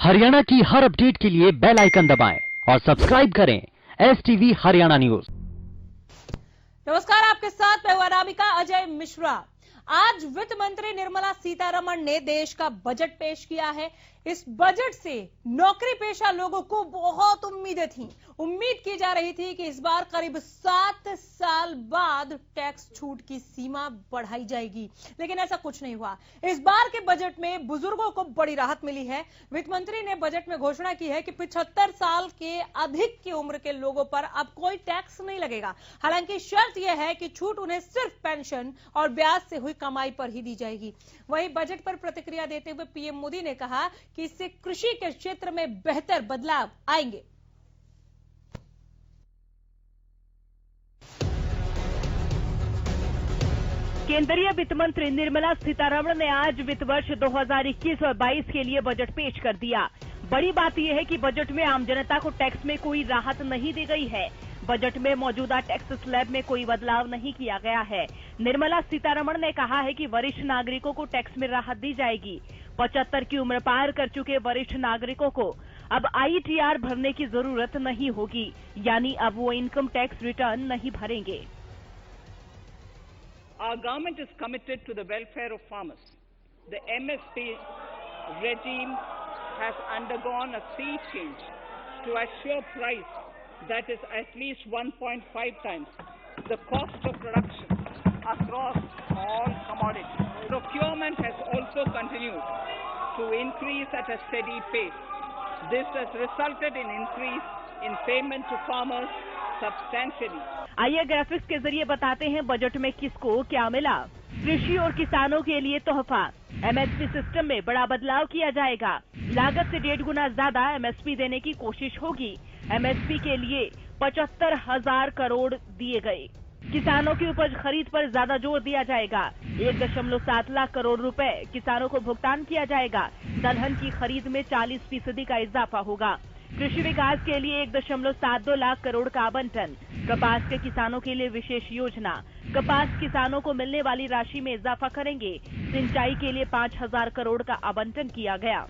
हरियाणा की हर अपडेट के लिए बेल आइकन दबाएं और सब्सक्राइब करें STV हरियाणा न्यूज। नमस्कार, आपके साथ मैं हूं अनामिका अजय मिश्रा। आज वित्त मंत्री निर्मला सीतारमण ने देश का बजट पेश किया है। इस बजट से नौकरी पेशा लोगों को बहुत उम्मीदें थीं। उम्मीद की जा रही थी कि इस बार करीब 7 साल बाद टैक्स छूट की सीमा बढ़ाई जाएगी, लेकिन ऐसा कुछ नहीं हुआ। इस बार के बजट में बुजुर्गों को बड़ी राहत मिली है। वित्त मंत्री ने बजट में घोषणा की है कि 75 साल के अधिक की उम्र के लोगों पर अब कोई टैक्स नहीं लगेगा। हालांकि शर्त यह है कि छूट उन्हें सिर्फ पेंशन और ब्याज से हुई कमाई पर ही दी जाएगी। वहीं बजट पर प्रतिक्रिया देते हुए पीएम मोदी ने कहा कि इससे कृषि के क्षेत्र में बेहतर बदलाव आएंगे। केंद्रीय वित्त मंत्री निर्मला सीतारमण ने आज वित्त वर्ष 2021 और 22 के लिए बजट पेश कर दिया। बड़ी बात यह है कि बजट में आम जनता को टैक्स में कोई राहत नहीं दी गई है। बजट में मौजूदा टैक्स स्लैब में कोई बदलाव नहीं किया गया है। निर्मला सीतारमण ने कहा है कि वरिष्ठ नागरिकों को टैक्स में राहत दी जाएगी। 75 की उम्र पार कर चुके वरिष्ठ नागरिकों को अब ITR भरने की जरूरत नहीं होगी, यानी अब वो इनकम टैक्स रिटर्न नहीं भरेंगे। Our government is committed to the welfare of farmers. The MSP regime has undergone a sea change to assure price that is at least 1.5 times the cost of production across all commodities. Procurement has also continued to increase at a steady pace. This has resulted in increase in payment to farmers substantially. आइए graphics के जरिए बताते हैं budget में किसको क्या मिला। कृषि और किसानों के लिए तोहफा। MSP सिस्टम में बड़ा बदलाव किया जाएगा। लागत से 1.5 गुना ज्यादा MSP देने की कोशिश होगी। MSP के लिए 75,000 करोड़ दिए गए। किसानों की उपज खरीद पर ज्यादा जोर दिया जाएगा। 1.7 लाख करोड़ रुपए किसानों को भुगतान किया जाएगा। दलहन की खरीद में 40% का इजाफा होगा। कृषि विकास के लिए 1.72 लाख करोड़ का आवंटन। कपास के किसानों के लिए विशेष योजना। कपास किसानों को मिलने वाली राशि में इजाफा करेंगे। सिंचाई के लिए 5,000 करोड़ का आवंटन किया गया।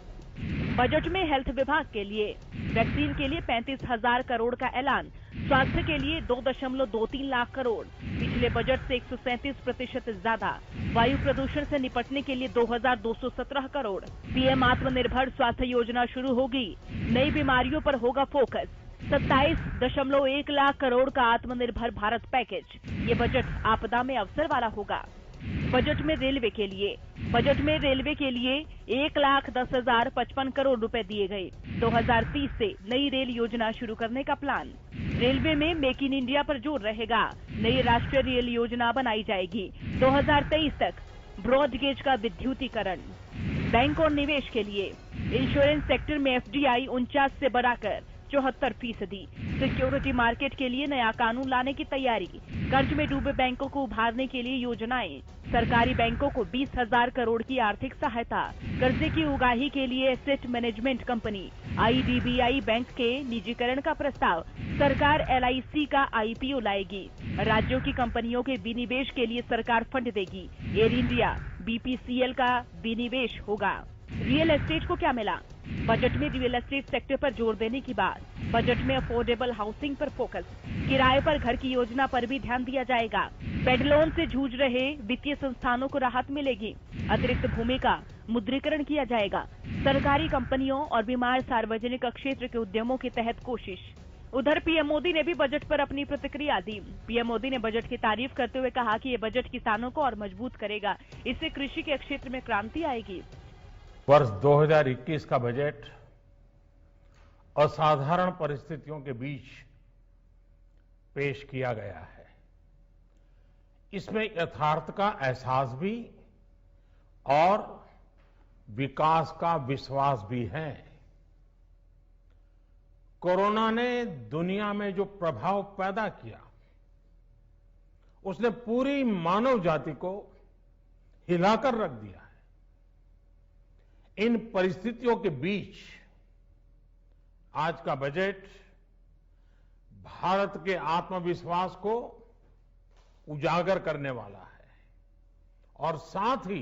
बजट में हेल्थ विभाग के लिए वैक्सीन के लिए 35,000 करोड़ का ऐलान। स्वास्थ्य के लिए 2.23 लाख करोड़, पिछले बजट से 137% ज्यादा। वायु प्रदूषण से निपटने के लिए 2,217 करोड़। PM आत्मनिर्भर स्वास्थ्य योजना शुरू होगी। नई बीमारियों पर होगा फोकस। 27.1 लाख करोड़ का आत्मनिर्भर भारत पैकेज। ये बजट आपदा में अवसर वाला होगा। बजट में रेलवे के लिए 1,10,55 करोड़ रुपए दिए गए। 2030 से नई रेल योजना शुरू करने का प्लान। रेलवे में मेक इन इंडिया पर जोर रहेगा। नई राष्ट्रीय रेल योजना बनाई जाएगी। 2023 तक ब्रॉड गेज का विद्युतीकरण। बैंक और निवेश के लिए इंश्योरेंस सेक्टर में FDI 49 से बढ़ाकर 74%। सिक्योरिटी मार्केट के लिए नया कानून लाने की तैयारी। कर्ज में डूबे बैंकों को उभारने के लिए योजनाएं। सरकारी बैंकों को 20,000 करोड़ की आर्थिक सहायता। कर्जे की उगाही के लिए asset management company. IDBI bank के निजीकरण का प्रस्ताव। सरकार LIC का IPO लाएगी। राज्यों की कंपनियों के विनिवेश के लिए सरकार फंड देगी। एयर इंडिया, BPCL का विनिवेश होगा। रियल एस्टेट को क्या मिला? बजट में रियल एस्टेट सेक्टर पर जोर देने की बात। बजट में अफोर्डेबल हाउसिंग पर फोकस। किराए पर घर की योजना पर भी ध्यान दिया जाएगा। पेड लोन से जूझ रहे वित्तीय संस्थानों को राहत मिलेगी। अतिरिक्त भूमि का मुद्रीकरण किया जाएगा। सरकारी कंपनियों और बीमार सार्वजनिक क्षेत्र के उद्यमों के तहत कोशिश। उधर PM मोदी ने भी बजट पर अपनी प्रतिक्रिया दी। PM मोदी ने बजट की तारीफ करते हुए कहा कि ये बजट किसानों को और मजबूत करेगा। इससे कृषि के क्षेत्र में क्रांति आएगी। वर्ष 2021 का बजट असाधारण परिस्थितियों के बीच पेश किया गया है। इसमें यथार्थ का एहसास भी और विकास का विश्वास भी है। कोरोना ने दुनिया में जो प्रभाव पैदा किया, उसने पूरी मानव जाति को हिलाकर रख दिया है। इन परिस्थितियों के बीच आज का बजट भारत के आत्मविश्वास को उजागर करने वाला है और साथ ही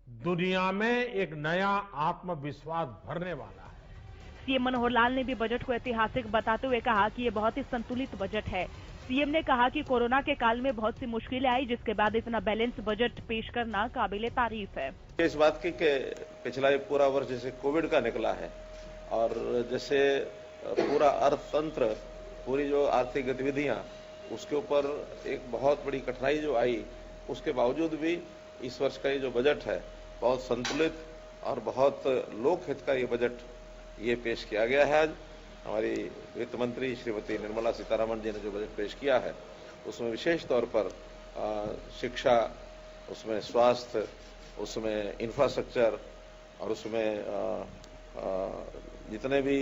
दुनिया में एक नया आत्मविश्वास भरने वाला है। सीएम मनोहर लाल ने भी बजट को ऐतिहासिक बताते हुए कहा कि ये बहुत ही संतुलित बजट है। सीएम ने कहा कि कोरोना के काल में बहुत सी मुश्किलें आई, जिसके बाद इतना बैलेंस बजट पेश करना काबिले तारीफ है। इस बात की कि पिछला ये पूरा वर्ष जैसे कोविड का निकला है और जैसे पूरा अर्थतंत्र, पूरी जो आर्थिक गतिविधियां, उसके ऊपर एक बहुत बड़ी कठिनाई जो आई, उसके बावजूद भी इस वर्ष का ये जो बजट है बहुत संतुलित और बहुत लोकहित का ये बजट ये पेश किया गया है। आज हमारी वित्त मंत्री श्रीमती निर्मला सीतारमण जी ने जो बजट पेश किया है उसमें विशेष तौर पर शिक्षा, उसमें स्वास्थ्य, उसमें इंफ्रास्ट्रक्चर और उसमें जितने भी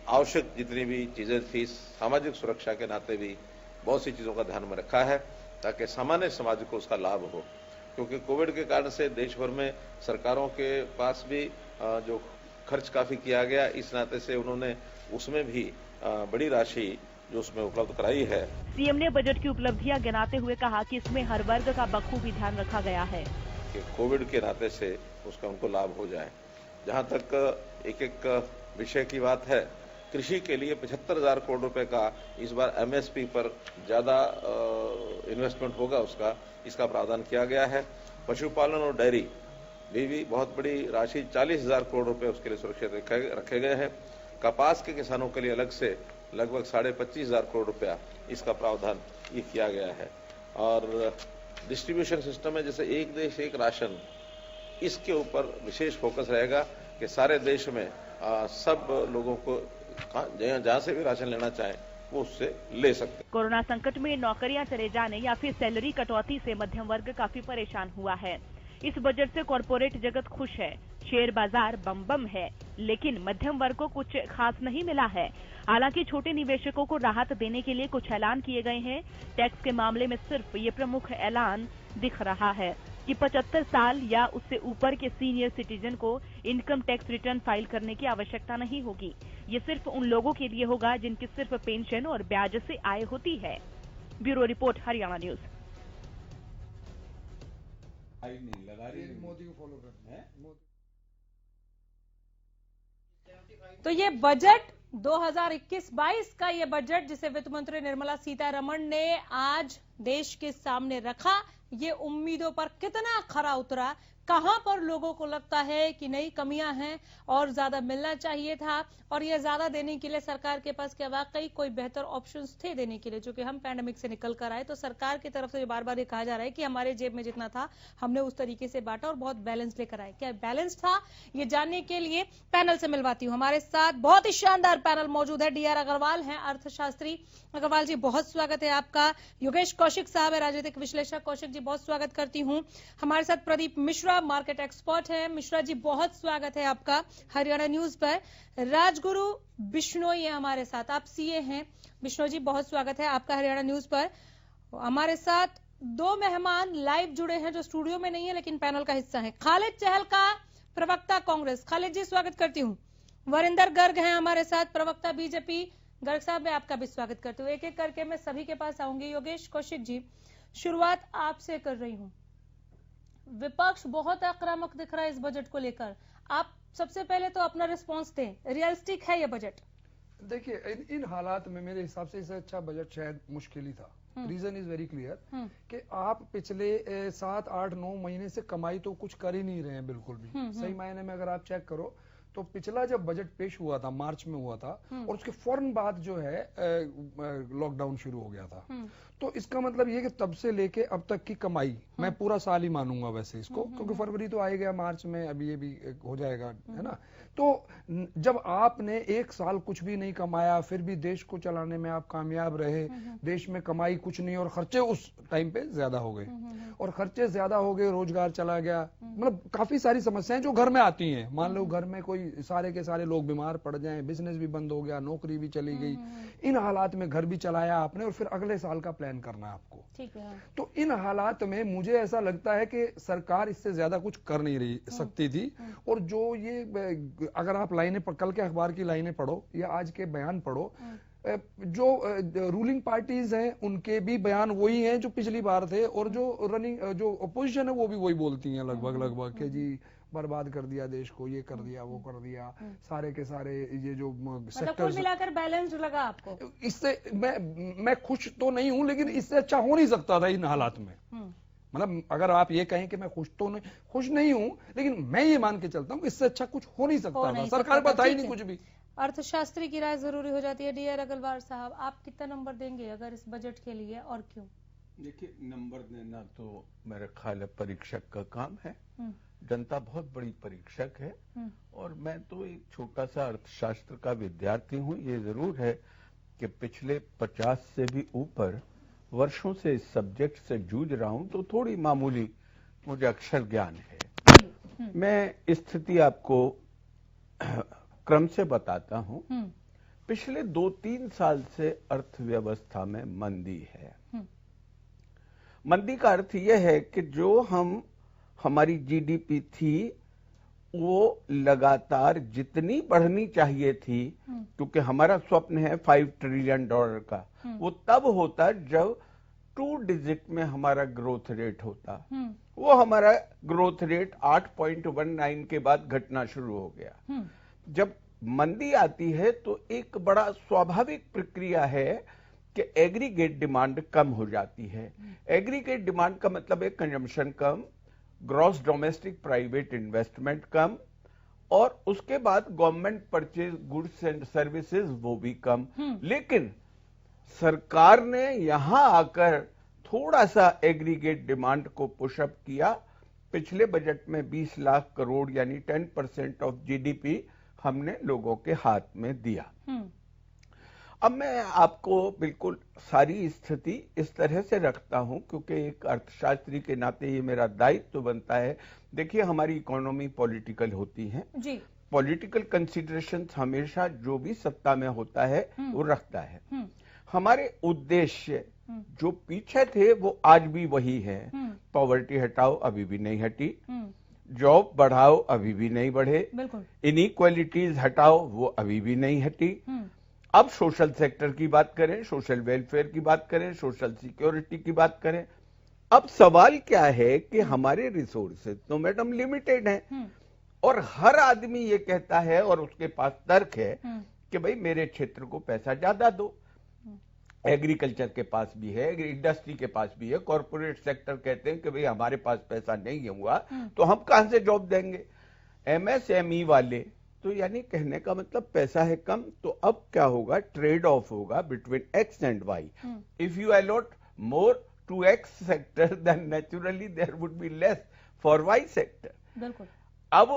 आवश्यक जितनी भी चीजें थी, सामाजिक सुरक्षा के नाते भी बहुत सी चीजों का ध्यान में रखा है ताकि सामान्य समाज को उसका लाभ हो। क्योंकि कोविड के कारण से देश भर में सरकारों के पास भी जो खर्च काफी किया गया, इस नाते से उन्होंने उसमें भी बड़ी राशि जो उसमें उपलब्ध कराई है। सीएम ने बजट की उपलब्धियां गिनाते हुए कहा कि इसमें हर वर्ग का बखूबी ध्यान रखा गया है कि कोविड के नाते से उसका उनको लाभ हो जाए। जहां तक एक एक विषय की बात है, कृषि के लिए 75,000 करोड़ रुपए का इस बार एमएसपी पर ज्यादा इन्वेस्टमेंट होगा, इसका प्रावधान किया गया है। पशुपालन और डेयरी भी बहुत बड़ी राशि 40,000 करोड़ रुपए उसके लिए सुरक्षित रखे गए हैं। कपास के किसानों के लिए अलग से लगभग 25,500 करोड़ रुपया इसका प्रावधान ये किया गया है। और डिस्ट्रीब्यूशन सिस्टम में जैसे एक देश एक राशन, इसके ऊपर विशेष फोकस रहेगा कि सारे देश में सब लोगों को जहां से भी राशन लेना चाहें वो उससे ले सकते। कोरोना संकट में नौकरियां चले जाने या फिर सैलरी कटौती से मध्यम वर्ग काफी परेशान हुआ है। इस बजट से कॉरपोरेट जगत खुश है, शेयर बाजार बम बम है, लेकिन मध्यम वर्ग को कुछ खास नहीं मिला है। हालांकि छोटे निवेशकों को राहत देने के लिए कुछ ऐलान किए गए हैं। टैक्स के मामले में सिर्फ ये प्रमुख ऐलान दिख रहा है कि 75 साल या उससे ऊपर के सीनियर सिटीजन को इनकम टैक्स रिटर्न फाइल करने की आवश्यकता नहीं होगी। ये सिर्फ उन लोगों के लिए होगा जिनकी सिर्फ पेंशन और ब्याज से आय होती है। Bureau report, Haryana news. Modi को फॉलो करते हैं। तो ये बजट 2021-22 का ये बजट जिसे वित्त मंत्री निर्मला सीतारमण ने आज देश के सामने रखा, ये उम्मीदों पर कितना खरा उतरा, कहां पर लोगों को लगता है कि नई कमियां हैं और ज्यादा मिलना चाहिए था, और ये ज्यादा देने के लिए सरकार के पास क्या वाकई कोई बेहतर ऑप्शंस थे देने के लिए। चूंकि हम पैंडेमिक से निकल कर आए तो सरकार की तरफ से बार बार ये कहा जा रहा है कि हमारे जेब में जितना था हमने उस तरीके से बांटा और बहुत बैलेंस लेकर आए। क्या बैलेंस था, ये जानने के लिए पैनल से मिलवाती हूँ। हमारे साथ बहुत ही शानदार पैनल मौजूद है। डीआर अग्रवाल हैं अर्थशास्त्री। अग्रवाल जी बहुत स्वागत है आपका। योगेश कौशिक साहब है राजनीतिक विश्लेषक। कौशिक जी बहुत स्वागत करती हूँ। हमारे साथ प्रदीप मिश्रा मार्केट एक्सपर्ट है। मिश्रा जी बहुत स्वागत है आपका हरियाणा न्यूज पर। राजगुरु बिश्नोई है हमारे साथ, आप सीए हैं। बिश्नोई जी बहुत स्वागत है आपका हरियाणा न्यूज पर। हमारे साथ दो मेहमान लाइव जुड़े हैं जो स्टूडियो में नहीं है लेकिन पैनल का हिस्सा है। खालिद चहल का प्रवक्ता कांग्रेस, खालिद जी स्वागत करती हूँ। वरिंदर गर्ग हैं हमारे साथ, प्रवक्ता बीजेपी। गर्ग साहब मैं आपका भी स्वागत करती हूँ। एक एक करके मैं सभी के पास आऊंगी। योगेश कौशिक जी शुरुआत आपसे कर रही हूँ। विपक्ष बहुत आक्रामक दिख रहा है इस बजट को लेकर, आप सबसे पहले तो अपना रिस्पांस दें। रियलिस्टिक है ये बजट? देखिए इन हालात में मेरे हिसाब से इससे अच्छा बजट शायद मुश्किल ही था। रीजन इज वेरी क्लियर कि आप पिछले 7, 8, 9 महीने से कमाई तो कुछ कर ही नहीं रहे हैं बिल्कुल भी। सही मायने में अगर आप चेक करो तो पिछला जब बजट पेश हुआ था मार्च में हुआ था और उसके फौरन बाद जो है लॉकडाउन शुरू हो गया था। तो इसका मतलब ये कि तब से लेके अब तक की कमाई मैं पूरा साल ही मानूंगा वैसे इसको, क्योंकि फरवरी तो आ गया, मार्च में अभी ये भी हो जाएगा, है ना। तो जब आपने एक साल कुछ भी नहीं कमाया फिर भी देश को चलाने में आप कामयाब रहे, देश में कमाई कुछ नहीं और खर्चे उस टाइम पे ज्यादा हो गए, और खर्चे ज्यादा हो गए, रोजगार चला गया, मतलब काफी सारी समस्याएं जो घर में आती हैं। मान लो घर में कोई सारे के सारे लोग बीमार पड़ जाएं, बिजनेस भी बंद हो गया, नौकरी भी चली गई, इन हालात में घर भी चलाया आपने और फिर अगले साल का प्लान करना है आपको। ठीक है। तो इन हालात में मुझे ऐसा लगता है कि सरकार इससे ज्यादा कुछ कर नहीं रही सकती थी। और जो ये अगर आप लाइनें कल के अखबार की लाइनें पढ़ो या आज के बयान पढ़ो, जो रूलिंग पार्टीज हैं उनके भी बयान वही हैं जो पिछली बार थे, और जो अपोजिशन है वो भी वही बोलती हैं लगभग कि जी बर्बाद कर दिया देश को, ये कर दिया, वो कर दिया, सारे के सारे ये जो मतलब कुल मिलाकर बैलेंस लगा आपको? इससे मैं खुश तो नहीं हूं, लेकिन इससे अच्छा हो नहीं सकता था इन हालात में। मतलब अगर आप ये कहें कि मैं खुश नहीं हूं, लेकिन मैं ये मान के चलता हूं कि इससे अच्छा कुछ हो नहीं सकता था। सरकार बताई नहीं कुछ भी। अर्थशास्त्री की राय जरूरी हो जाती है। डीआर अग्रवाल साहब, आप कितना नंबर देंगे अगर इस बजट के लिए, और क्यों? देखिए, नंबर देना तो मेरा ख्याल है परीक्षक का काम है। जनता बहुत बड़ी परीक्षक है, और मैं तो एक छोटा सा अर्थशास्त्र का विद्यार्थी हूं। ये जरूर है कि पिछले 50 से भी ऊपर वर्षों से इस सब्जेक्ट से जूझ रहा हूं, तो थोड़ी मामूली मुझे अक्षर ज्ञान है। मैं स्थिति आपको क्रम से बताता हूं। पिछले 2-3 साल से अर्थव्यवस्था में मंदी है। मंदी का अर्थ यह है कि जो हमारी जीडीपी थी वो लगातार जितनी बढ़नी चाहिए थी, क्योंकि हमारा स्वप्न है $5 ट्रिलियन का, वो तब होता जब 2 डिजिट में हमारा ग्रोथ रेट होता। वो हमारा ग्रोथ रेट 8.19 के बाद घटना शुरू हो गया। जब मंदी आती है तो एक बड़ा स्वाभाविक प्रक्रिया है कि एग्रीगेट डिमांड कम हो जाती है। एग्रीगेट डिमांड का मतलब है कंजम्पशन कम, ग्रॉस डोमेस्टिक प्राइवेट इन्वेस्टमेंट कम, और उसके बाद government purchase goods and services वो भी कम। लेकिन सरकार ने यहां आकर थोड़ा सा एग्रीगेट डिमांड को पुशअप किया। पिछले बजट में 20 लाख करोड़ यानी 10% ऑफ जीडीपी हमने लोगों के हाथ में दिया। अब मैं आपको बिल्कुल सारी स्थिति इस तरह से रखता हूं, क्योंकि एक अर्थशास्त्री के नाते ये मेरा दायित्व बनता है। देखिए, हमारी इकोनॉमी पॉलिटिकल होती है जी। पॉलिटिकल कंसिडरेशंस हमेशा जो भी सत्ता में होता है वो रखता है। हमारे उद्देश्य जो पीछे थे वो आज भी वही है। पॉवर्टी हटाओ, अभी भी नहीं हटी। जॉब बढ़ाओ, अभी भी नहीं बढ़े। इनइक्वालिटीज हटाओ, वो अभी भी नहीं हटी। अब सोशल सेक्टर की बात करें, सोशल वेलफेयर की बात करें, सोशल सिक्योरिटी की बात करें। अब सवाल क्या है कि हमारे रिसोर्सेज तो मैडम लिमिटेड हैं, और हर आदमी ये कहता है और उसके पास तर्क है कि भाई मेरे क्षेत्र को पैसा ज्यादा दो। एग्रीकल्चर के पास भी है, इंडस्ट्री के पास भी है, कॉर्पोरेट सेक्टर कहते हैं कि भाई हमारे पास पैसा नहीं हुआ तो हम कहां से जॉब देंगे। एमएसएमई वाले तो यानी कहने का मतलब पैसा है कम, तो अब क्या होगा, ट्रेड ऑफ होगा between X and Y. If you allot more to X sector then naturally there would be less for Y sector. बिल्कुल। अब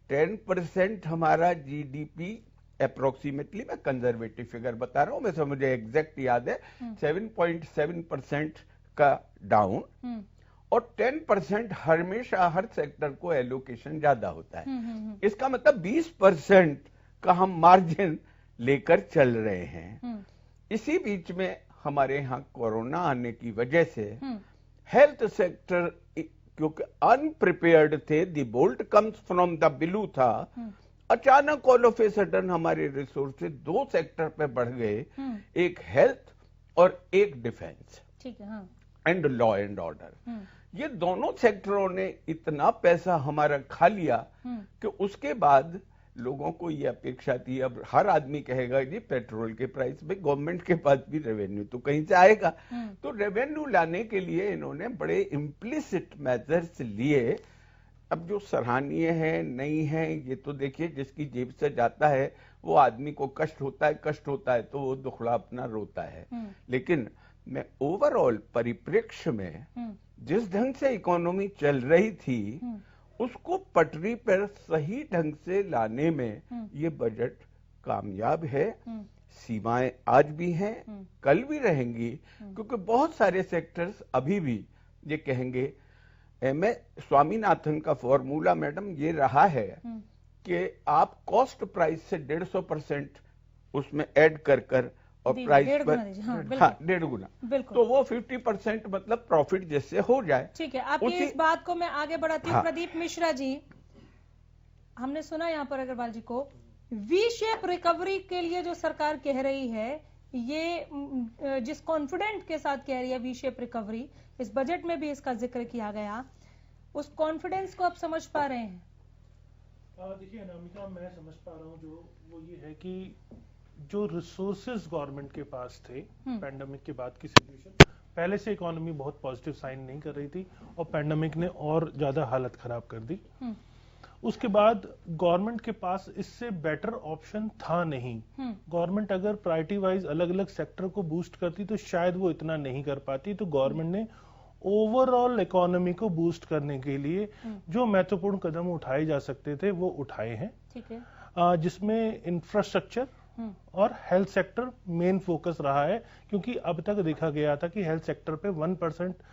10% हमारा जीडीपी अप्रोक्सीमेटली, मैं कंजर्वेटिव फिगर बता रहा हूं, वैसे मुझे एग्जैक्ट याद है 7.7% का डाउन, और 10% हमेशा हर सेक्टर को एलोकेशन ज्यादा होता है। इसका मतलब 20% का हम मार्जिन लेकर चल रहे हैं। इसी बीच में हमारे यहाँ कोरोना आने की वजह से हेल्थ सेक्टर क्योंकि अनप्रिपेयर्ड थे, the bolt comes from the blue था, अचानक ऑल ऑफ ए सडन हमारे रिसोर्सेज 2 सेक्टर पे बढ़ गए, एक हेल्थ और एक डिफेंस, ठीक है, एंड लॉ एंड ऑर्डर। ये दोनों सेक्टरों ने इतना पैसा हमारा खा लिया कि उसके बाद लोगों को ये अपेक्षा थी, अब हर आदमी कहेगा जी पेट्रोल के प्राइस में गवर्नमेंट के पास भी रेवेन्यू तो कहीं से आएगा। तो रेवेन्यू लाने के लिए इन्होंने बड़े इम्प्लिसिट मेजर्स लिए। अब जो सराहनीय है नहीं है ये तो देखिए, जिसकी जेब से जाता है वो आदमी को कष्ट होता है तो वो दुखड़ा अपना रोता है। लेकिन मैं ओवरऑल परिप्रेक्ष्य में जिस ढंग से इकोनॉमी चल रही थी उसको पटरी पर सही ढंग से लाने में ये बजट कामयाब है। सीमाएं आज भी हैं, कल भी रहेंगी, क्योंकि बहुत सारे सेक्टर्स अभी भी ये कहेंगे। स्वामीनाथन का फॉर्मूला मैडम ये रहा है कि आप कॉस्ट प्राइस से 150% उसमें ऐड कर और प्राइस पर 1.5 गुना, तो वो 50% मतलब प्रॉफिट जैसे हो जाए। ठीक है, आपकी इस बात को मैं आगे बढ़ाती हूँ। प्रदीप मिश्रा जी, हमने सुना यहाँ पर अग्रवाल जी को वी शेप रिकवरी के लिए जो सरकार कह रही है ये जिस कॉन्फिडेंट के साथ कह रही है वी शेप रिकवरी, इस बजट में भी इसका जिक्र किया गया, उस कॉन्फिडेंस को आप समझ पा रहे हैं? देखिए अनामिका, मैं समझ पा रहा हूँ जो वो ये है कि जो रिसोर्सेज गवर्नमेंट के पास थे पैंडेमिक के बाद की सिचुएशन, पहले से इकोनॉमी बहुत पॉजिटिव साइन नहीं कर रही थी और पैंडेमिक ने और ज्यादा हालत खराब कर दी। उसके बाद गवर्नमेंट के पास इससे बेटर ऑप्शन था नहीं। गवर्नमेंट अगर प्रायोरिटी वाइज अलग अलग सेक्टर को बूस्ट करती तो शायद वो इतना नहीं कर पाती। तो गवर्नमेंट ने ओवरऑल इकोनॉमी को बूस्ट करने के लिए जो महत्वपूर्ण कदम उठाए जा सकते थे वो उठाए हैं। ठीक है। जिसमें इंफ्रास्ट्रक्चर और हेल्थ सेक्टर मेन फोकस रहा है, क्योंकि अब तक देखा गया था कि हेल्थ सेक्टर पे 1%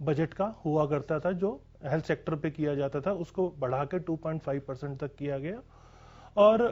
बजट का हुआ करता था, जो हेल्थ सेक्टर पे किया जाता था उसको बढ़ा के 2.5% तक किया गया। और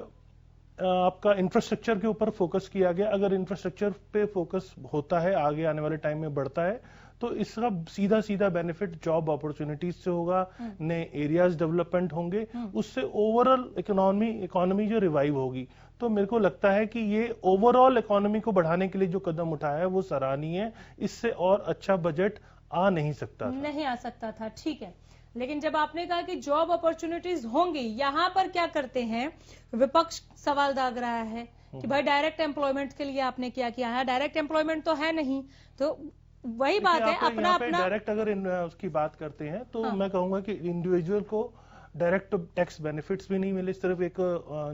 आपका इंफ्रास्ट्रक्चर के ऊपर फोकस किया गया। अगर इंफ्रास्ट्रक्चर पे फोकस होता है, आगे आने वाले टाइम में बढ़ता है, तो इसका सीधा सीधा बेनिफिट जॉब अपॉर्चुनिटीज से होगा, नए एरियाज डेवलपमेंट होंगे, उससे ओवरऑल इकोनॉमी जो रिवाइव होगी। तो मेरे को लगता है कि ये ओवरऑल इकोनॉमी को बढ़ाने के लिए जो कदम उठाया है वो सराहनीय है। इससे और अच्छा बजट आ नहीं सकता था। नहीं आ सकता था, ठीक है। लेकिन जब आपने कहा कि जॉब अपॉर्चुनिटीज होंगी, यहाँ पर क्या करते हैं, विपक्ष सवाल दाग रहा है कि भाई डायरेक्ट एम्प्लॉयमेंट के लिए आपने क्या किया है? डायरेक्ट एम्प्लॉयमेंट तो है नहीं, तो वही बात है अपना अपना डायरेक्ट अगर उसकी बात करते हैं तो मैं कहूंगा कि इंडिविजुअल को डायरेक्ट टैक्स बेनिफिट्स भी नहीं मिले। सिर्फ एक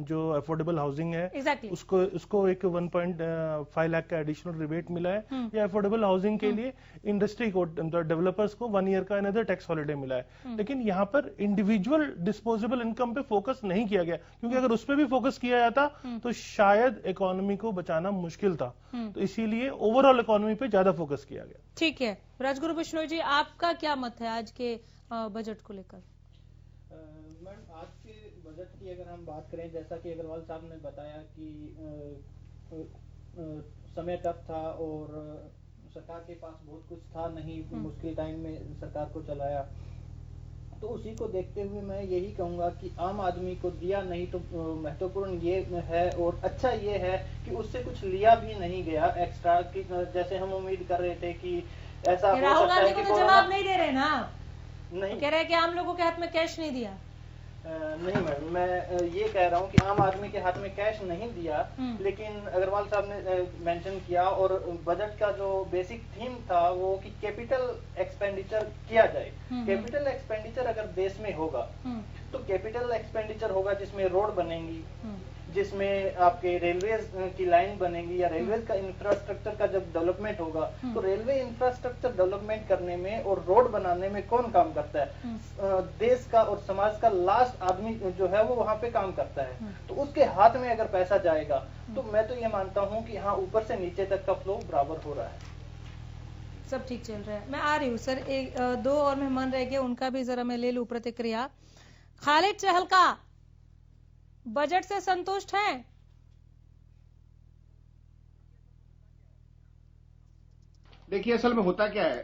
जो अफोर्डेबल हाउसिंग है उसको एक 1.5 लाख का एडिशनल रिबेट मिला है, या अफोर्डेबल हाउसिंग के लिए इंडस्ट्री को, डेवलपर्स को 1 ईयर का अनदर टैक्स हॉलिडे मिला है। लेकिन यहाँ पर इंडिविजुअल डिस्पोजेबल इनकम पे फोकस नहीं किया गया, क्योंकि अगर उस पर भी फोकस किया जाता तो शायद इकोनॉमी को बचाना मुश्किल था। तो इसीलिए ओवरऑल इकोनॉमी पे ज्यादा फोकस किया गया। ठीक है। राजगुरु बिश्नोई जी, आपका क्या मत है आज के बजट को लेकर? मैम, आज के बजट की अगर हम बात करें, जैसा कि अग्रवाल साहब ने बताया कि समय टफ था और सरकार के पास बहुत कुछ था नहीं, मुश्किल टाइम में सरकार को चलाया, तो उसी को देखते हुए मैं यही कहूंगा कि आम आदमी को दिया नहीं तो महत्वपूर्ण ये है और अच्छा ये है कि उससे कुछ लिया भी नहीं गया एक्स्ट्रा की, जैसे हम उम्मीद कर रहे थे कि ऐसा हो राहुल सकता है गांधी कि को तो जवाब नहीं दे रहे ना, नहीं कह रहे हैं कि आम लोगों के हाथ में कैश नहीं दिया। नहीं मैम, मैं ये कह रहा हूँ कि आम आदमी के हाथ में कैश नहीं दिया, लेकिन अग्रवाल साहब ने मेंशन किया और बजट का जो बेसिक थीम था वो कि कैपिटल एक्सपेंडिचर किया जाए। कैपिटल एक्सपेंडिचर अगर देश में होगा तो कैपिटल एक्सपेंडिचर होगा जिसमें रोड बनेंगी, जिसमें आपके रेलवे की लाइन बनेगी, या रेलवे का इंफ्रास्ट्रक्चर का जब डेवलपमेंट होगा तो रेलवे इंफ्रास्ट्रक्चर डेवलपमेंट करने में और रोड बनाने में कौन काम करता है? देश का और समाज का लास्ट आदमी जो है वो वहां पे काम करता है। तो उसके हाथ में अगर पैसा जाएगा तो मैं तो ये मानता हूँ कि हाँ, ऊपर से नीचे तक का फ्लो बराबर हो रहा है, सब ठीक चल रहा है। मैं आ रही हूँ सर, एक दो और मेहमान रह गए, उनका भी जरा मैं ले लूं प्रतिक्रिया। खालिद चहलका, बजट से संतुष्ट हैं? देखिए, असल में होता क्या है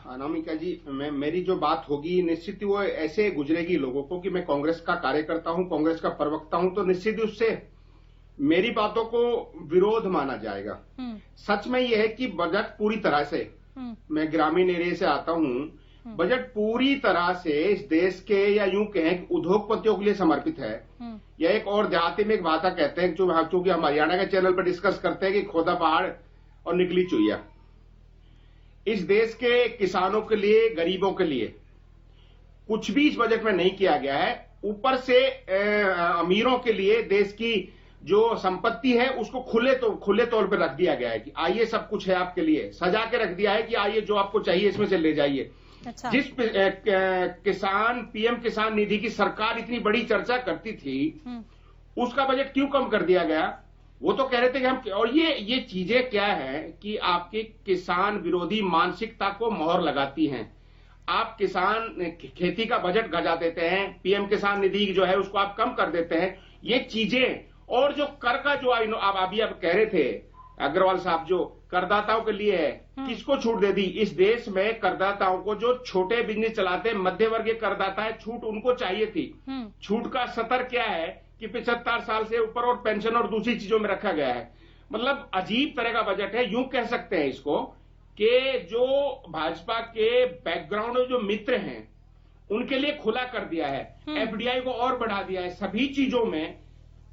अनामिका जी, मेरी जो बात होगी निश्चित ही वो ऐसे गुजरेगी लोगों को कि मैं कांग्रेस का कार्यकर्ता हूं, कांग्रेस का प्रवक्ता हूं, तो निश्चित ही उससे मेरी बातों को विरोध माना जाएगा। सच में यह है कि बजट पूरी तरह से, मैं ग्रामीण एरिया से आता हूं, बजट पूरी तरह से इस देश के, या यूं कहें उद्योगपतियों के लिए समर्पित है। या एक और देहाती में एक भाषा कहते हैं, चूंकि हम हरियाणा के चैनल पर डिस्कस करते हैं कि खोदा पहाड़ और निकली चुईया। इस देश के किसानों के लिए, गरीबों के लिए कुछ भी इस बजट में नहीं किया गया है। ऊपर से अमीरों के लिए देश की जो संपत्ति है उसको खुले तौर पर रख दिया गया है कि आइए सब कुछ है आपके लिए, सजा के रख दिया है कि आइए जो आपको चाहिए इसमें से ले जाइए। अच्छा। जिस किसान पीएम किसान निधि की सरकार इतनी बड़ी चर्चा करती थी, उसका बजट क्यों कम कर दिया गया? वो तो कह रहे थे कि हम, और ये चीजें क्या है कि आपकी किसान विरोधी मानसिकता को मोहर लगाती हैं। आप किसान खेती का बजट घटा देते हैं, पीएम किसान निधि जो है उसको आप कम कर देते हैं, ये चीजें। और जो कर का जो आप अभी आप कह रहे थे अग्रवाल साहब, जो करदाताओं के लिए है, किसको छूट दे दी? इस देश में करदाताओं को, जो छोटे बिजनेस चलाते हैं, मध्य वर्गीय करदाता है, छूट उनको चाहिए थी। छूट का स्तर क्या है कि 75 साल से ऊपर और पेंशन और दूसरी चीजों में रखा गया है। मतलब अजीब तरह का बजट है। यूं कह सकते हैं इसको कि जो भाजपा के बैकग्राउंड में जो मित्र हैं उनके लिए खुला कर दिया है, एफडीआई को और बढ़ा दिया है, सभी चीजों में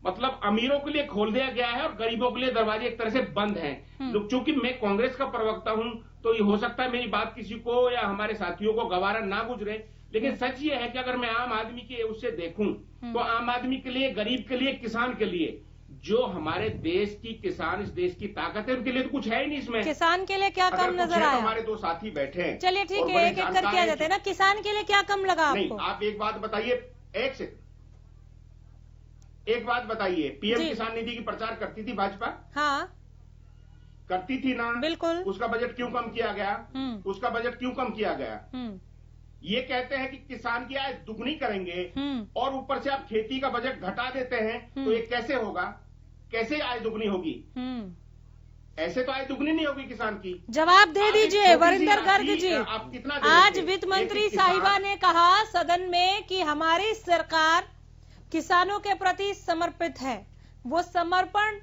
मतलब अमीरों के लिए खोल दिया गया है और गरीबों के लिए दरवाजे एक तरह से बंद हैं। चूंकि मैं कांग्रेस का प्रवक्ता हूं तो ये हो सकता है मेरी बात किसी को या हमारे साथियों को गवारा ना गुजरे, लेकिन सच ये है कि अगर मैं आम आदमी के उससे देखूं तो आम आदमी के लिए, गरीब के लिए, किसान के लिए, जो हमारे देश की किसान, इस देश की ताकत है, उनके लिए तो कुछ है ही नहीं इसमें। किसान के लिए क्या कम नजर आया? हमारे दो साथी बैठे हैं, चलिए ठीक है, एक एक करके आ जाते हैं ना। किसान के लिए क्या कम लगा आपको? आप एक बात बताइए, एक बात बताइए, पीएम किसान निधि की प्रचार करती थी भाजपा? हाँ करती थी ना, बिल्कुल। उसका बजट क्यों कम किया गया? उसका बजट क्यों कम किया गया? ये कहते हैं कि किसान की आय दुगनी करेंगे और ऊपर से आप खेती का बजट घटा देते हैं, तो ये कैसे होगा? कैसे आय दुगनी होगी? ऐसे तो आय दुगनी नहीं होगी किसान की। जवाब दे दीजिए वरिंदर गर्ग जी। आप कितना आज वित्त मंत्री साहिबा ने कहा सदन में कि हमारी सरकार किसानों के प्रति समर्पित है। वो समर्पण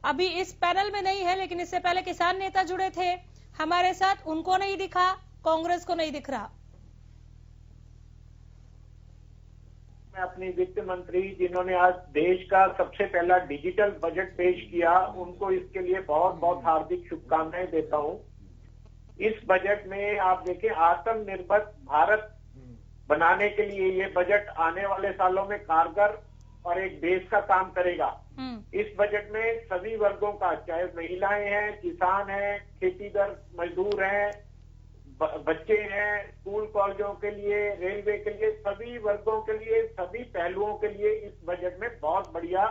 अभी इस पैनल में नहीं है, लेकिन इससे पहले किसान नेता जुड़े थे हमारे साथ, उनको नहीं दिखा, कांग्रेस को नहीं दिख रहा। मैं अपनी वित्त मंत्री जिन्होंने आज देश का सबसे पहला डिजिटल बजट पेश किया, उनको इसके लिए बहुत बहुत हार्दिक शुभकामनाएं देता हूं। इस बजट में आप देखें, आत्मनिर्भर भारत बनाने के लिए ये बजट आने वाले सालों में कारगर और एक बेस का काम करेगा। इस बजट में सभी वर्गों का, चाहे महिलाएं हैं, किसान हैं, खेतीगर मजदूर हैं, बच्चे हैं, स्कूल कॉलेजों के लिए, रेलवे के लिए, सभी वर्गों के लिए, सभी पहलुओं के लिए इस बजट में बहुत बढ़िया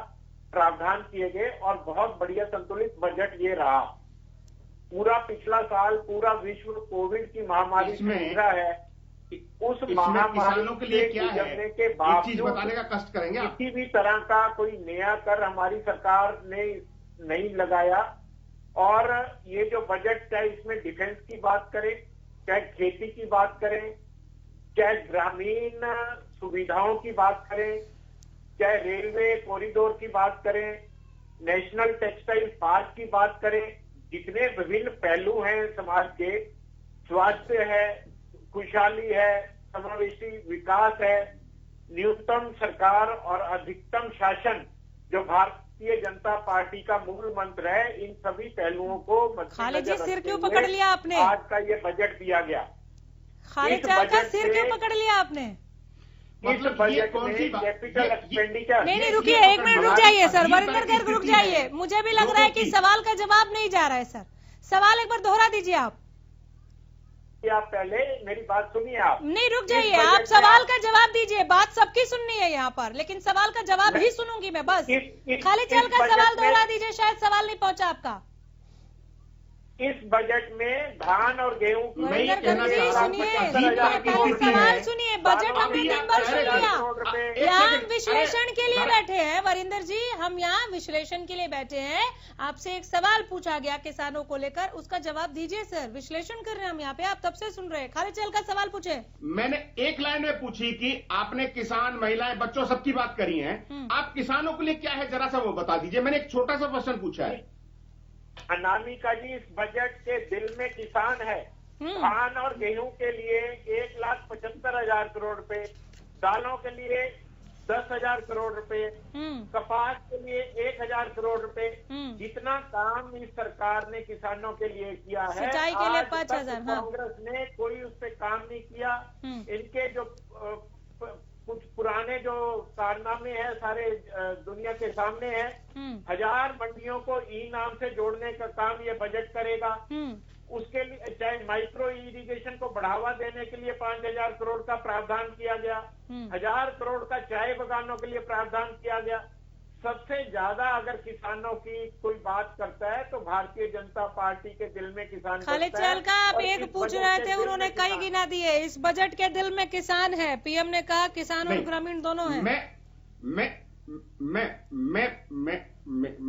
प्रावधान किए गए और बहुत बढ़िया संतुलित बजट ये रहा। पूरा पिछला साल पूरा विश्व कोविड की महामारी से गुजरा है। उस किसानों के लिए क्या है, के बावजूद चीज बताने का कष्ट करेंगे आप। किसी भी तरह का कोई नया कर हमारी सरकार ने नहीं लगाया। और ये जो बजट, चाहे इसमें डिफेंस की बात करें, चाहे खेती की बात करें, चाहे ग्रामीण सुविधाओं की बात करें, चाहे रेलवे कॉरिडोर की बात करें, नेशनल टेक्सटाइल पार्क की बात करें, जितने विभिन्न पहलू हैं समाज के, स्वास्थ्य है, खुशहाली है, समावेशी विकास है, न्यूनतम सरकार और अधिकतम शासन जो भारतीय जनता पार्टी का मूल मंत्र है, इन सभी पहलुओं को खालिद जी सिर क्यों पकड़ लिया आपने? आज का ये बजट दिया गया। खालिद जी का सिर क्यों पकड़ लिया आपने? इस बजट में कैपिटल एक्सपेंडिचर नहीं रुकिए, एक मिनट रुक जाइए सर, वरिंदर गर्ग रुक जाइए। मुझे भी लग रहा है कि सवाल का जवाब नहीं जा रहा है सर। सवाल एक बार दोहरा दीजिए आप पहले मेरी बात सुनिए। आप नहीं, रुक जाइए, आप सवाल का जवाब दीजिए। बात सबकी सुननी है यहाँ पर, लेकिन सवाल का जवाब ही सुनूंगी मैं बस। खाली चल का सवाल दोहरा दीजिए, शायद सवाल नहीं पहुंचा आपका। इस बजट में धान और गेहूं सुनिए, सवाल सुनिए। बजट हमने 3 बार सुन लिया। यहाँ हम विश्लेषण के लिए बैठे हैं वरिंदर जी, हम यहाँ विश्लेषण के लिए बैठे हैं। आपसे एक सवाल पूछा गया किसानों को लेकर, उसका जवाब दीजिए सर। विश्लेषण कर रहे हैं हम यहाँ पे, आप तब से सुन रहे हैं। खाली चल का सवाल पूछे। मैंने एक लाइन में पूछी कि आपने किसान, महिलाएं, बच्चों सबकी बात करी है, आप किसानों के लिए क्या है जरा सा वो बता दीजिए। मैंने एक छोटा सा क्वेश्चन पूछा है। अनामिका जी, इस बजट के दिल में किसान है। धान और गेहूं के लिए 1,75,000 करोड़ रुपए, दालों के लिए 10,000 करोड़ रुपए, कपास के लिए 1,000 करोड़ रुपए। जितना काम इस सरकार ने किसानों के लिए किया है, सिंचाई के लिए 5,000। कांग्रेस ने कोई उस पर काम नहीं किया। इनके जो कुछ पुराने जो कारनामे हैं सारे दुनिया के सामने है। 1000 मंडियों को ई नाम से जोड़ने का काम ये बजट करेगा। उसके लिए चाहे माइक्रो इरिगेशन को बढ़ावा देने के लिए 5,000 करोड़ का प्रावधान किया गया, 1000 करोड़ का चाय बगानों के लिए प्रावधान किया गया। सबसे ज्यादा अगर किसानों की कोई बात करता है तो भारतीय जनता पार्टी के दिल में किसान। खालिद चहल का आप एक पूछ रहे थे, उन्होंने कई गिना दिए। इस बजट के दिल में किसान है, पीएम ने कहा किसान और ग्रामीण दोनों है।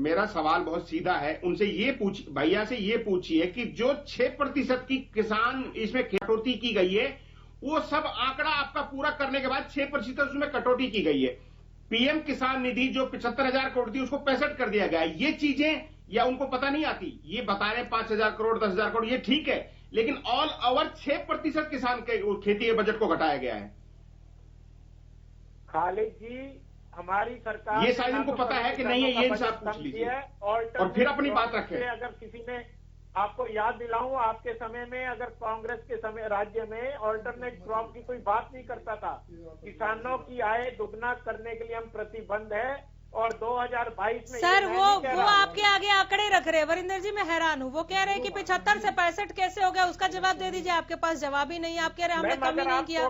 मेरा सवाल बहुत सीधा है, उनसे ये भैया से ये पूछिए कि जो 6% की किसान इसमें कटौती की गई है, वो सब आंकड़ा आपका पूरा करने के बाद 6% उसमें कटौती की गई है। पीएम किसान निधि जो 75,000 करोड़ थी उसको 65 कर दिया गया। ये चीजें या उनको पता नहीं आती? ये बता रहे 5,000 करोड़ 10,000 करोड़, ये ठीक है, लेकिन ऑल ओवर 6% किसान के खेती के बजट को घटाया गया है। खालिद जी, हमारी सरकार ये शायद इनको पता है कि नहीं है, ये इनसे आप पूछ लीजिए और फिर अपनी बात रखें। अगर किसी ने आपको याद दिलाऊं, आपके समय में अगर कांग्रेस के समय राज्य में ऑल्टरनेट क्रॉप की कोई बात नहीं करता था। किसानों की आय दुगना करने के लिए हम प्रतिबद्ध है और 2022 में सर वो आपके आगे आंकड़े रख रहे हैं। वरिंदर जी, मैं हैरान हूँ। वो कह रहे हैं कि 75 से 65 कैसे हो गया, उसका जवाब दे दीजिए। आपके पास जवाब ही नहीं है। आप कह रहे हैं हमने कमी नहीं किया।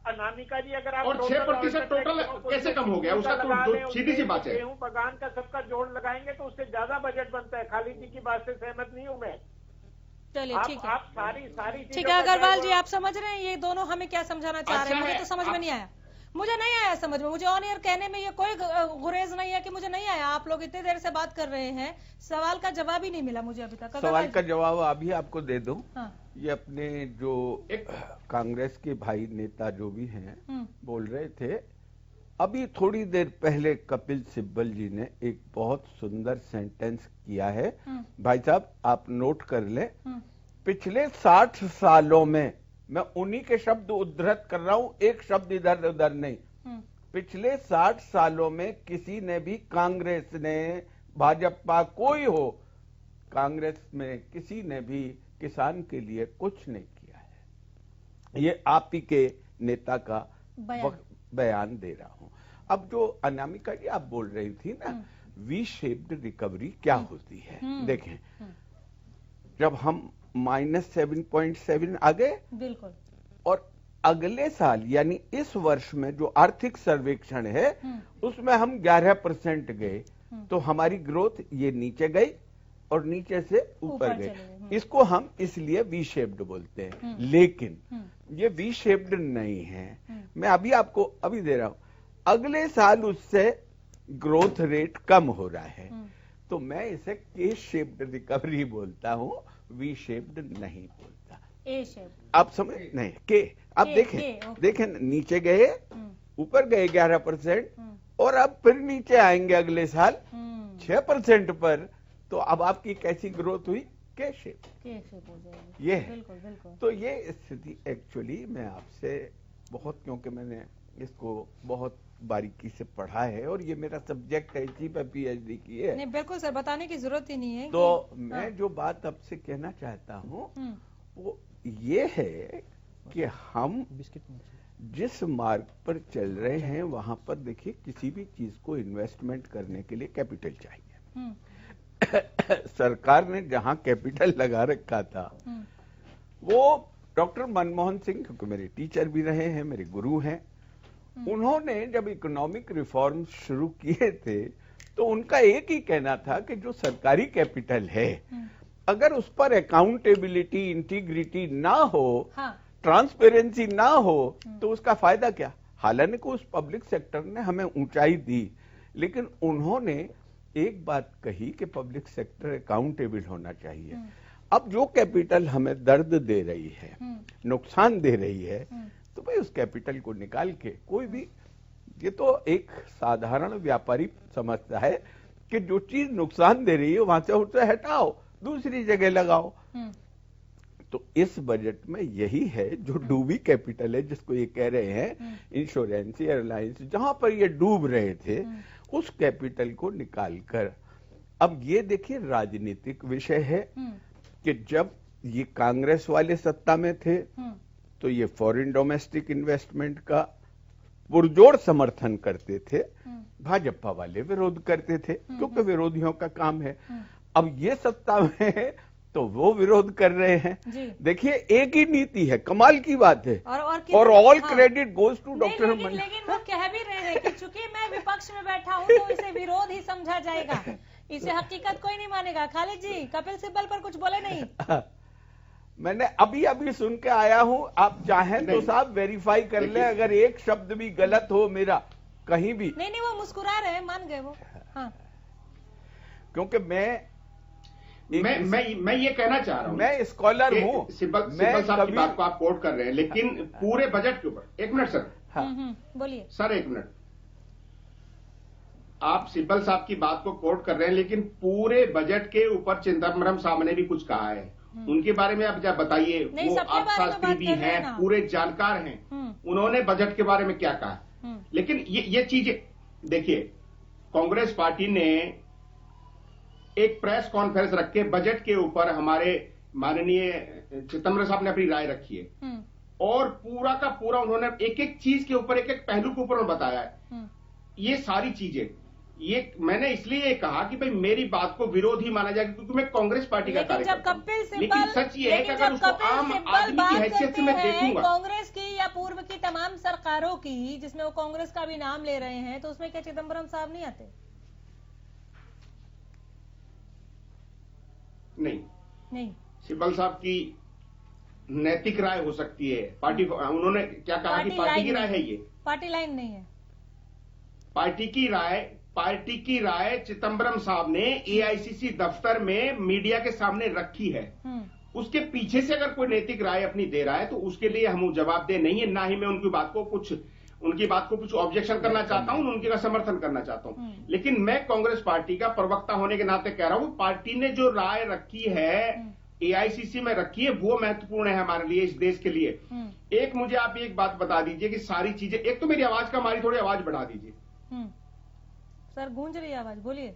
अनामिका जी, अगर आप और 6% टोटल कैसे कम हो गया? उसका तो सीधी सी बात है। गेहूं बगान का सबका जोड़ लगाएंगे तो उससे ज्यादा बजट बनता है। खालिद जी की बात से सहमत नहीं हूं मैं। चलिए ठीक है, आप सारी ठीक है अग्रवाल जी, आप समझ रहे हैं ये दोनों हमें क्या समझाना चाह रहे हैं? मुझे तो समझ में नहीं आया। मुझे नहीं आया समझ में। मुझे ऑन एयर कहने में ये कोई गुरेज नहीं है कि मुझे नहीं आया। आप लोग इतनी देर से बात कर रहे हैं, सवाल का जवाब ही नहीं मिला मुझे अभी तक। सवाल का जवाब अभी आपको दे दूं। हाँ। ये अपने जो कांग्रेस के भाई नेता जो भी हैं बोल रहे थे, अभी थोड़ी देर पहले कपिल सिब्बल जी ने एक बहुत सुंदर सेंटेंस किया है। भाई साहब आप नोट कर लें, पिछले 60 सालों में, मैं उन्हीं के शब्द उद्धृत कर रहा हूं, एक शब्द इधर उधर नहीं। पिछले 60 सालों में किसी ने भी, कांग्रेस ने, भाजपा, कोई हो, कांग्रेस में किसी ने भी किसान के लिए कुछ नहीं किया है। ये आप ही के नेता का बयान दे रहा हूं। अब जो अनामिका जी आप बोल रही थी ना, वी शेप्ड रिकवरी क्या होती है, देखें जब हम -7.7 आ गए, बिल्कुल, और अगले साल यानी इस वर्ष में जो आर्थिक सर्वेक्षण है उसमें हम 11% गए, तो हमारी ग्रोथ ये नीचे गई और नीचे से ऊपर गई। इसको हम इसलिए वी शेप्ड बोलते हैं, लेकिन ये वी शेप्ड नहीं है। मैं अभी आपको अभी दे रहा हूं, अगले साल उससे ग्रोथ रेट कम हो रहा है, तो मैं इसे के शेप्ड रिकवरी बोलता हूं, वी शेप्ड नहीं बोलता। ए शेप्ड आप समझ नहीं के, आप देखें नीचे गए, ऊपर गए 11% और अब फिर नीचे आएंगे अगले साल 6% पर, तो अब आपकी कैसी ग्रोथ हुई? के शेप हो जाएगी। ये बिल्कुल बिल्कुल। तो ये स्थिति एक्चुअली मैं आपसे बहुत, क्योंकि मैंने इसको बहुत बारीकी से पढ़ा है और ये मेरा सब्जेक्ट है, इसी पे पीएचडी की है। नहीं बिल्कुल सर, बताने की जरूरत ही नहीं है। तो मैं जो बात आपसे कहना चाहता हूँ वो ये है कि हम जिस मार्ग पर चल रहे हैं वहां पर देखिए, किसी भी चीज को इन्वेस्टमेंट करने के लिए कैपिटल चाहिए। सरकार ने जहां कैपिटल लगा रखा था, वो डॉक्टर मनमोहन सिंह, क्योंकि मेरे टीचर भी रहे हैं, मेरे गुरु हैं, उन्होंने जब इकोनॉमिक रिफॉर्म शुरू किए थे तो उनका एक ही कहना था कि जो सरकारी कैपिटल है, अगर उस पर अकाउंटेबिलिटी, इंटीग्रिटी ना हो, ट्रांसपेरेंसी ना हो, तो उसका फायदा क्या? हालांकि उस पब्लिक सेक्टर ने हमें ऊंचाई दी, लेकिन उन्होंने एक बात कही कि पब्लिक सेक्टर अकाउंटेबल होना चाहिए। अब जो कैपिटल हमें दर्द दे रही है, नुकसान दे रही है, तो भाई उस कैपिटल को निकाल के कोई भी, ये तो एक साधारण व्यापारी समझता है कि जो चीज नुकसान दे रही है वहां से उसे हटाओ, दूसरी जगह लगाओ। तो इस बजट में यही है, जो डूबी कैपिटल है, जिसको ये कह रहे हैं इंश्योरेंस, एयरलाइंस, जहां पर ये डूब रहे थे, उस कैपिटल को निकालकर, अब ये देखिए राजनीतिक विषय है कि जब ये कांग्रेस वाले सत्ता में थे तो ये फॉरेन डोमेस्टिक इन्वेस्टमेंट का पुरजोर समर्थन करते थे, भाजपा वाले विरोध करते थे, क्योंकि विरोधियों का काम है। अब ये सत्ता में है तो वो विरोध कर रहे हैं। देखिए एक ही नीति है, कमाल की बात है, और all credit goes to doctor Manmohan. लेकिन वो कह भी रहे हैं कि चूंकि मैं विपक्ष में बैठा हूं तो इसे विरोध ही समझा जाएगा, इसे हकीकत कोई नहीं मानेगा। खालिद जी, कपिल सिब्बल पर कुछ बोले नहीं? मैंने अभी अभी सुन के आया हूं, आप चाहें तो साहब वेरीफाई कर लें, अगर एक शब्द भी गलत हो मेरा कहीं भी। नहीं वो मुस्कुरा रहे हैं, मान गए वो। हाँ। क्योंकि मैं ये कहना चाह रहा हूं, मैं स्कॉलर हूं। सिब्बल साहब की बात को आप कोट कर रहे हैं, लेकिन पूरे बजट के ऊपर, एक मिनट सर, बोलिए सर, एक मिनट। आप सिब्बल साहब की बात को कोट कर रहे हैं, लेकिन पूरे बजट के ऊपर चिदम्बरम साहब ने भी कुछ कहा है। उनके बारे में आप जब बताइए, वो अर्थशास्त्री भी हैं, पूरे जानकार हैं, उन्होंने बजट के बारे में क्या कहा। लेकिन ये चीजें देखिए, कांग्रेस पार्टी ने एक प्रेस कॉन्फ्रेंस रख के बजट के ऊपर हमारे माननीय चिदम्बरम साहब ने अपनी राय रखी है, और पूरा का पूरा उन्होंने एक एक चीज के ऊपर, एक एक पहलू के ऊपर बताया है। ये सारी चीजें, ये मैंने इसलिए कहा कि भाई मेरी बात को विरोधी माना जाएगा, क्योंकि मैं कांग्रेस पार्टी का कार्यकर्ता हूं। लेकिन सच ये है कि अगर उसको आम आदमी की हैसियत से मैं देखूंगा, कांग्रेस की या पूर्व की तमाम सरकारों की, जिसमें वो कांग्रेस का भी नाम ले रहे हैं, तो उसमें क्या चिदम्बरम साहब नहीं आते? नहीं, सिब्बल साहब की नैतिक राय हो सकती है, पार्टी उन्होंने क्या कहा कि पार्टी की राय है, ये पार्टी लाइन नहीं है। पार्टी की राय चिदम्बरम साहब ने एआईसीसी दफ्तर में मीडिया के सामने रखी है। उसके पीछे से अगर कोई नैतिक राय अपनी दे रहा है तो उसके लिए हम जवाबदेह नहीं है, ना ही मैं उनकी बात को कुछ ऑब्जेक्शन करना चाहता हूं, उनके का समर्थन करना चाहता हूं। लेकिन मैं कांग्रेस पार्टी का प्रवक्ता होने के नाते कह रहा हूं, पार्टी ने जो राय रखी है, एआईसीसी में रखी है, वो महत्वपूर्ण है हमारे लिए, इस देश के लिए। एक मुझे आप एक बात बता दीजिए कि सारी चीजें, एक तो मेरी आवाज का, हमारी थोड़ी आवाज बढ़ा दीजिए सर, गूंज रही है आवाज, बोलिए।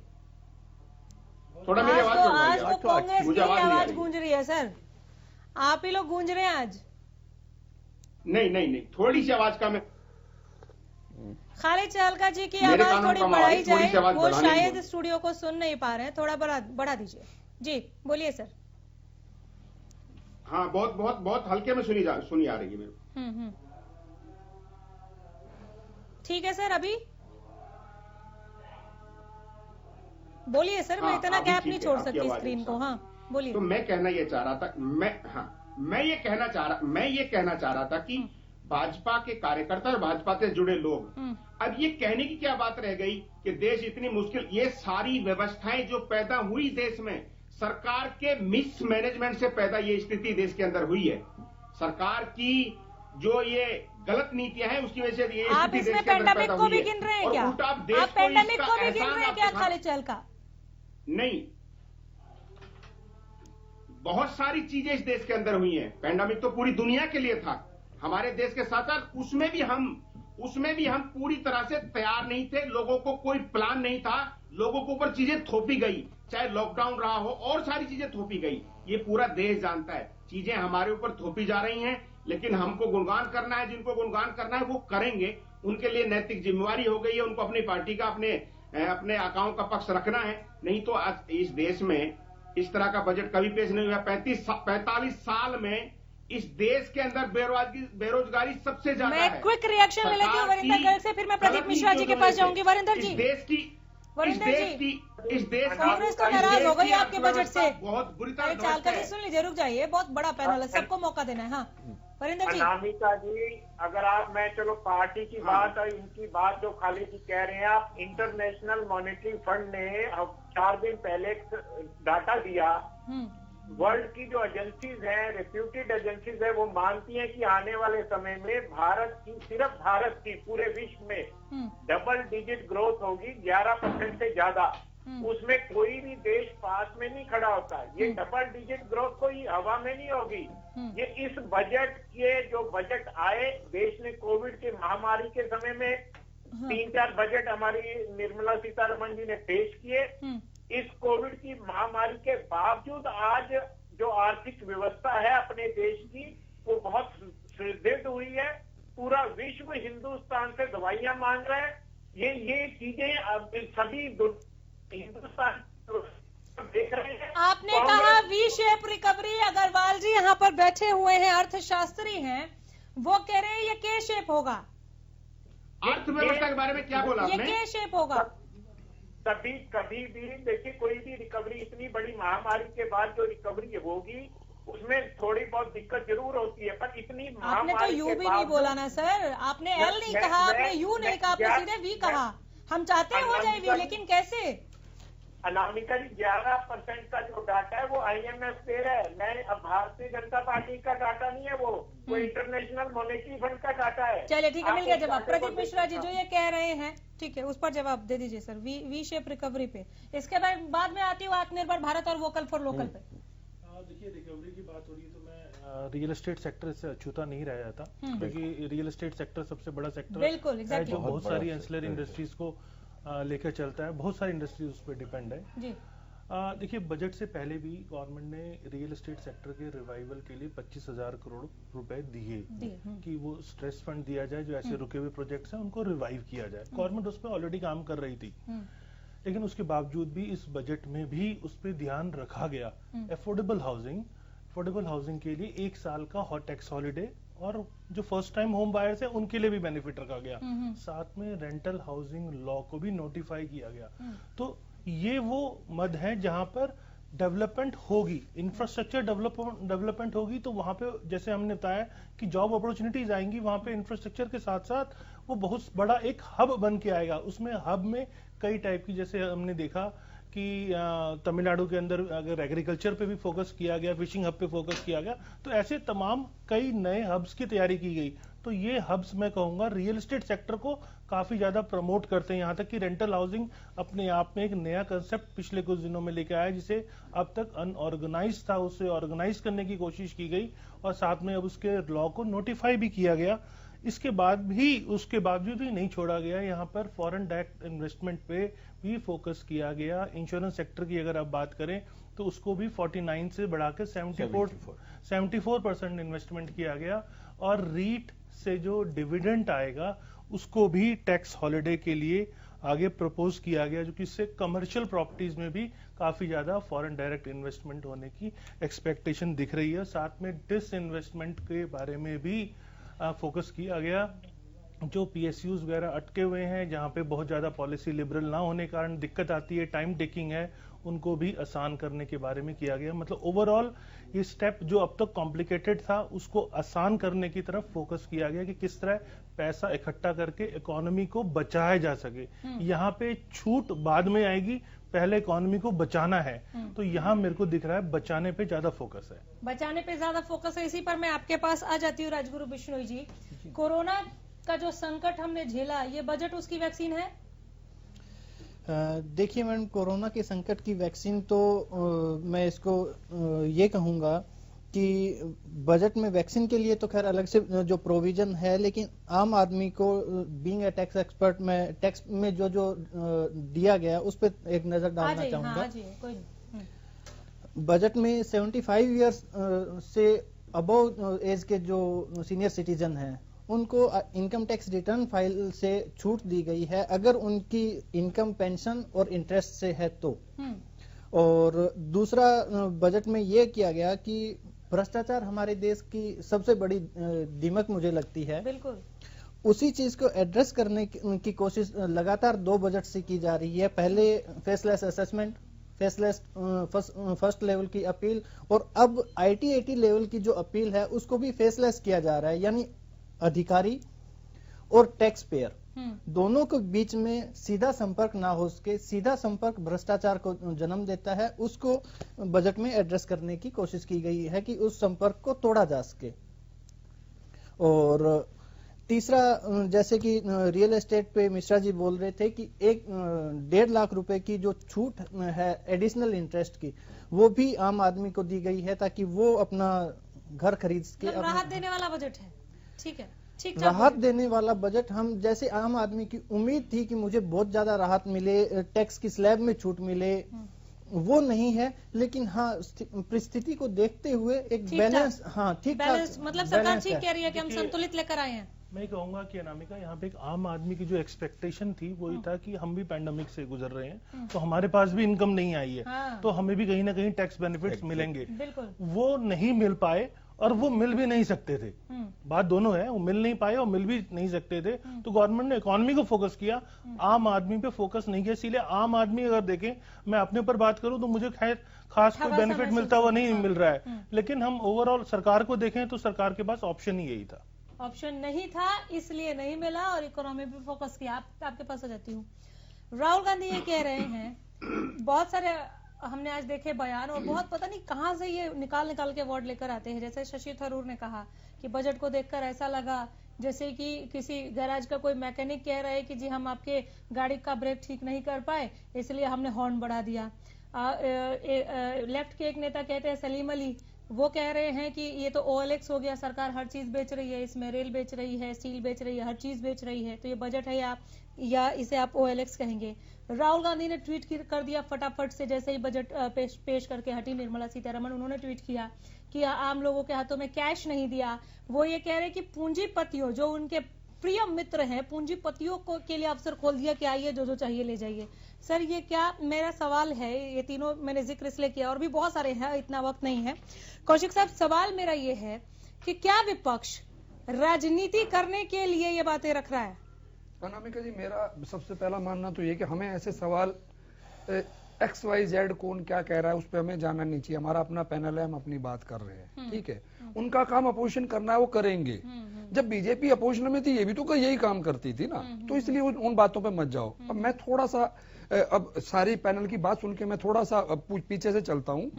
थोड़ा मेरी आवाज आज तो कांग्रेस की आवाज गूंज रही है सर, आप ही लोग गूंज रहे हैं आज। नहीं, थोड़ी सी आवाज का मैं, खालिद चहलका जी की आवाज थोड़ी बढ़ाई जाए, वो शायद स्टूडियो को सुन नहीं पा रहे हैं, थोड़ा बढ़ा दीजिए। जी बोलिए सर। हाँ, बहुत हल्के में सुनी आ रही है मेरे। ठीक है सर, अभी बोलिए सर। मैं इतना गैप नहीं छोड़ सकती स्क्रीन को। हाँ बोलिए। तो मैं कहना ये चाह रहा था, मैं ये कहना चाह रहा था कि भाजपा के कार्यकर्ता और भाजपा से जुड़े लोग, अब ये कहने की क्या बात रह गई कि देश इतनी मुश्किल, ये सारी व्यवस्थाएं जो पैदा हुई देश में, सरकार के मिसमैनेजमेंट से पैदा ये स्थिति देश के अंदर हुई है। सरकार की जो ये गलत नीतियां हैं, उसकी वजह से ये स्थिति देश के अंदर पैदा हुई है। गिन रहे हैं क्या? आप पेंडेमिक को भी गिन रहे हैं क्या खालिद चहलका? नहीं, बहुत सारी चीजें इस देश के अंदर हुई हैं। पेंडेमिक तो पूरी दुनिया के लिए था, हमारे देश के साथ साथ उसमें भी हम पूरी तरह से तैयार नहीं थे। लोगों को कोई प्लान नहीं था, लोगों के ऊपर चीजें थोपी गई, चाहे लॉकडाउन रहा हो और सारी चीजें थोपी गई। ये पूरा देश जानता है, चीजें हमारे ऊपर थोपी जा रही हैं, लेकिन हमको गुणगान करना है, जिनको गुणगान करना है वो करेंगे। उनके लिए नैतिक जिम्मेवारी हो गई है, उनको अपनी पार्टी का, अपने आकाओं का पक्ष रखना है। नहीं तो आज इस देश में इस तरह का बजट कभी पेश नहीं हुआ। 45 साल में इस देश के अंदर बेरोजगारी सबसे ज्यादा है। मैं क्विक रिएक्शन ले लेती हूँ वरिंदर गर्ग से, फिर मैं प्रदीप मिश्रा जी के पास जाऊंगी। वरिंदर जी, इस देश कांग्रेस तो नाराज हो गई आपके बजट से। बहुत बुरी तरह चालका जी सुन लीजिए, रुक जाइए, बहुत बड़ा पैनल है, सबको मौका देना है। हाँ वरिंदर जी। अनामिका जी, अगर मैं चलो पार्टी की बात और इनकी बात जो खालिद जी कह रहे हैं, आप इंटरनेशनल मॉनेटरी फंड ने 4 दिन पहले डाटा दिया, वर्ल्ड की जो एजेंसीज हैं, रेप्यूटेड एजेंसीज है, वो मानती हैं कि आने वाले समय में सिर्फ भारत की पूरे विश्व में डबल डिजिट ग्रोथ होगी, 11% से ज्यादा। उसमें कोई भी देश पास में नहीं खड़ा होता। ये डबल डिजिट ग्रोथ कोई हवा में नहीं होगी। ये इस बजट के जो बजट आए, देश ने कोविड की महामारी के समय में 3-4 बजट हमारी निर्मला सीतारमण जी ने पेश किए। इस कोविड की महामारी के बावजूद आज जो आर्थिक व्यवस्था है अपने देश की, वो बहुत सुदृढ़ हुई है। पूरा विश्व हिंदुस्तान से दवाइयां मांग रहा है। ये चीजें सभी हिंदुस्तान देख रहे हैं। आपने कहा वी शेप रिकवरी। अग्रवाल जी यहाँ पर बैठे हुए हैं, अर्थशास्त्री हैं, वो कह रहे हैं ये के शेप होगा। अर्थव्यवस्था के बारे में क्या बोला आपने? ये के शेप होगा। कभी भी देखिए, कोई भी रिकवरी, इतनी बड़ी महामारी के बाद जो रिकवरी होगी उसमें थोड़ी बहुत दिक्कत जरूर होती है, पर इतनी आपने तो यू भी नहीं बोला ना सर, आपने एल नहीं कहा, आपने यू नहीं कहा, आपने सीधे वी कहा। हम चाहते हैं हो जाए वी, लेकिन कैसे? अनामिका जी 11% का जो डाटा है वो IMF दे रहा है, मैं अब भारतीय जनता पार्टी का डाटा नहीं है, वो इंटरनेशनल मॉनेटरी फंड का डाटा है। चलिए ठीक है, मिल गया जवाब। प्रदीप मिश्रा जी जो ये कह रहे हैं, ठीक है, उस पर जवाब दे दीजिए सर, वी शेप रिकवरी पे। इसके बाद में आती हूँ आत्मनिर्भर भारत और वोकल फॉर लोकल पे। देखिए, रिकवरी की बात हो रही है तो मैं रियल एस्टेट सेक्टर से अछूता नहीं रह जाता, क्योंकि रियल एस्टेट सेक्टर सबसे बड़ा सेक्टर है जो बहुत सारी एंसिलरी इंडस्ट्रीज को लेकर चलता है, बहुत सारी इंडस्ट्रीज उस पर डिपेंड है जी। देखिए, बजट से पहले भी गवर्नमेंट ने रियल एस्टेट सेक्टर के रिवाइवल के लिए 25,000 करोड़ रुपए दिए कि वो स्ट्रेस फंड दिया जाए, जो ऐसे रुके हुए प्रोजेक्ट्स हैं उनको रिवाइव किया जाए। गवर्नमेंट उस पर ऑलरेडी काम कर रही थी, लेकिन उसके बावजूद भी इस बजट में भी उस पर ध्यान रखा गया। अफोर्डेबल हाउसिंग के लिए 1 साल का टैक्स हॉलिडे, और जो फर्स्ट टाइम होम बायर्स है उनके लिए भी बेनिफिट रखा गया। साथ में रेंटल हाउसिंग लॉ को भी नोटिफाई किया गया। तो ये वो मद है जहां पर डेवलपमेंट होगी, इंफ्रास्ट्रक्चर डेवलपमेंट होगी, तो वहां पे जैसे हमने बताया कि जॉब अपॉर्चुनिटीज आएंगी, वहां पे इंफ्रास्ट्रक्चर के साथ साथ वो बहुत बड़ा एक हब बन के आएगा। उसमें हब में कई टाइप की, जैसे हमने देखा कि तमिलनाडु के अंदर अगर एग्रीकल्चर पे भी फोकस किया गया, फिशिंग हब पे फोकस किया गया, तो ऐसे तमाम कई नए हब्स की तैयारी की गई। तो ये हब्स मैं कहूंगा रियल एस्टेट सेक्टर को काफी ज्यादा प्रमोट करते हैं। यहाँ तक कि रेंटल हाउसिंग अपने आप में एक नया कंसेप्ट पिछले कुछ दिनों में लेके आया, जिसे अब तक अनऑर्गेनाइज था, उसे ऑर्गेनाइज करने की कोशिश की गई, और साथ में अब उसके लॉ को नोटिफाई भी किया गया। इसके बाद भी, उसके बावजूद भी नहीं छोड़ा गया, यहाँ पर फॉरेन डायरेक्ट इन्वेस्टमेंट पे भी फोकस किया गया। इंश्योरेंस सेक्टर की अगर आप बात करें तो उसको भी 49 से बढ़ाकर 74% इन्वेस्टमेंट किया गया, और रीट से जो डिविडेंड आएगा उसको भी टैक्स हॉलिडे के लिए आगे प्रपोज किया गया, जो कि इससे कमर्शियल प्रॉपर्टीज में भी काफी ज्यादा फॉरेन डायरेक्ट इन्वेस्टमेंट होने की एक्सपेक्टेशन दिख रही है। साथ में डिसइन्वेस्टमेंट के बारे में भी फोकस किया गया। जो PSUs वगैरह अटके हुए हैं, जहां पे बहुत ज्यादा पॉलिसी लिबरल ना होने के कारण दिक्कत आती है, टाइम टेकिंग है, उनको भी आसान करने के बारे में किया गया। मतलब ओवरऑल ये स्टेप जो अब तक कॉम्प्लिकेटेड था उसको आसान करने की तरफ फोकस किया गया कि किस तरह पैसा इकट्ठा करके इकोनॉमी को बचाया जा सके। यहाँ पे छूट बाद में आएगी, पहले इकोनॉमी को बचाना है, तो यहाँ मेरे को दिख रहा है बचाने पे ज्यादा फोकस है। बचाने पे ज्यादा फोकस है। इसी पर मैं आपके पास आ जाती हूँ राजगुरु बिश्नोई जी। कोरोना का जो संकट हमने झेला, ये बजट उसकी वैक्सीन है? देखिए मैडम, कोरोना के संकट की वैक्सीन तो मैं इसको ये कहूंगा कि बजट में वैक्सीन के लिए तो खैर अलग से जो प्रोविजन है, लेकिन आम आदमी को बीइंग ए टैक्स एक्सपर्ट में टैक्स में जो दिया गया उस पर एक नजर डालना चाहूंगा। बजट में 75 इयर्स से अबव एज के जो सीनियर सिटीजन हैं उनको इनकम टैक्स रिटर्न फाइल से छूट दी गई है, अगर उनकी इनकम पेंशन और इंटरेस्ट से है तो। और दूसरा, बजट में यह किया गया कि भ्रष्टाचार हमारे देश की सबसे बड़ी दीमक मुझे लगती है, बिल्कुल उसी चीज को एड्रेस करने की कोशिश लगातार 2 बजट से की जा रही है। पहले faceless assessment, faceless first level की अपील, और अब IT लेवल की जो अपील है उसको भी फेसलेस किया जा रहा है, यानी अधिकारी और टैक्स पेयर दोनों के बीच में सीधा संपर्क ना हो सके। सीधा संपर्क भ्रष्टाचार को जन्म देता है, उसको बजट में एड्रेस करने की कोशिश की गई है कि उस संपर्क को तोड़ा जा सके। और तीसरा, जैसे कि रियल एस्टेट पे मिश्रा जी बोल रहे थे कि 1.5 लाख रुपए की जो छूट है एडिशनल इंटरेस्ट की, वो भी आम आदमी को दी गई है ताकि वो अपना घर खरीद सके। राहत देने वाला बजट है, ठीक है, ठीक राहत देने वाला बजट। हम जैसे आम आदमी की उम्मीद थी कि मुझे बहुत ज्यादा राहत मिले, टैक्स की स्लैब में छूट मिले, वो नहीं है, लेकिन हाँ परिस्थिति को देखते हुए एक बैलेंस, हाँ ठीक ठाक, मतलब सरकार ठीक कह रही है कि हम संतुलित लेकर आए हैं। मैं कहूंगा कि अनामिका, यहाँ पे एक आम आदमी की जो एक्सपेक्टेशन थी वही था कि हम भी पैंडेमिक से गुजर रहे हैं, तो हमारे पास भी इनकम नहीं आई है, तो हमें भी कहीं ना कहीं टैक्स बेनिफिट्स मिलेंगे। वो नहीं मिल पाए और वो मिल भी नहीं सकते थे, बात दोनों है, वो मिल नहीं पाए और मिल भी नहीं सकते थे। तो गवर्नमेंट ने इकोनॉमी को फोकस किया, आम आदमी पे फोकस नहीं किया। इसीलिए आम आदमी अगर देखें, मैं अपने ऊपर बात करूं तो मुझे खास कोई बेनिफिट मिलता हुआ नहीं मिल रहा है, लेकिन हम ओवरऑल सरकार को देखें तो सरकार के पास ऑप्शन ही यही था, ऑप्शन नहीं था इसलिए नहीं मिला और इकोनॉमी पे फोकस किया। आपके पास आ जाती हूँ। राहुल गांधी ये कह रहे हैं बहुत सारे हमने आज देखे बयान और बहुत पता नहीं कहां से ये निकाल के वर्ड लेकर आते हैं। जैसे शशि थरूर ने कहा कि बजट को देखकर ऐसा लगा जैसे कि किसी गैराज का कोई मैकेनिक कह रहा है कि जी हम आपके गाड़ी का ब्रेक ठीक नहीं कर पाए इसलिए हमने हॉर्न बढ़ा दिया। लेफ्ट के एक नेता कहते हैं सलीम अली, वो कह रहे हैं कि ये तो OLX हो गया, सरकार हर चीज बेच रही है, इसमें रेल बेच रही है, स्टील बेच रही है, हर चीज बेच रही है, तो ये बजट है या इसे आप OLX कहेंगे। राहुल गांधी ने ट्वीट कर दिया फटाफट से, जैसे ही बजट पेश करके हटी निर्मला सीतारमण, उन्होंने ट्वीट किया कि आम लोगों के हाथों में कैश नहीं दिया। वो ये कह रहे कि पूंजीपतियों जो उनके प्रिय मित्र हैं, पूंजीपतियों को के लिए अवसर खोल दिया कि आइए जो चाहिए ले जाइए। सर ये क्या, मेरा सवाल है, ये तीनों मैंने जिक्र इसलिए किया और भी बहुत सारे हैं, इतना वक्त नहीं है। कौशिक साहब, सवाल मेरा ये है कि क्या विपक्ष राजनीति करने के लिए ये बातें रख रहा है? अनामिका जी, मेरा सबसे पहला मानना तो ये कि हमें ऐसे सवाल XYZ कौन क्या कह रहा है उस पर हमें जाना नहीं चाहिए। हमारा अपना पैनल है, हम अपनी बात कर रहे हैं, ठीक है। उनका काम अपोजिशन करना है, वो करेंगे। जब बीजेपी अपोजिशन में थी ये भी तो यही काम करती थी ना, तो इसलिए उन बातों पे मत जाओ। अब मैं थोड़ा सा अब सारी पैनल की बात सुन के मैं थोड़ा सा पीछे से चलता हूँ।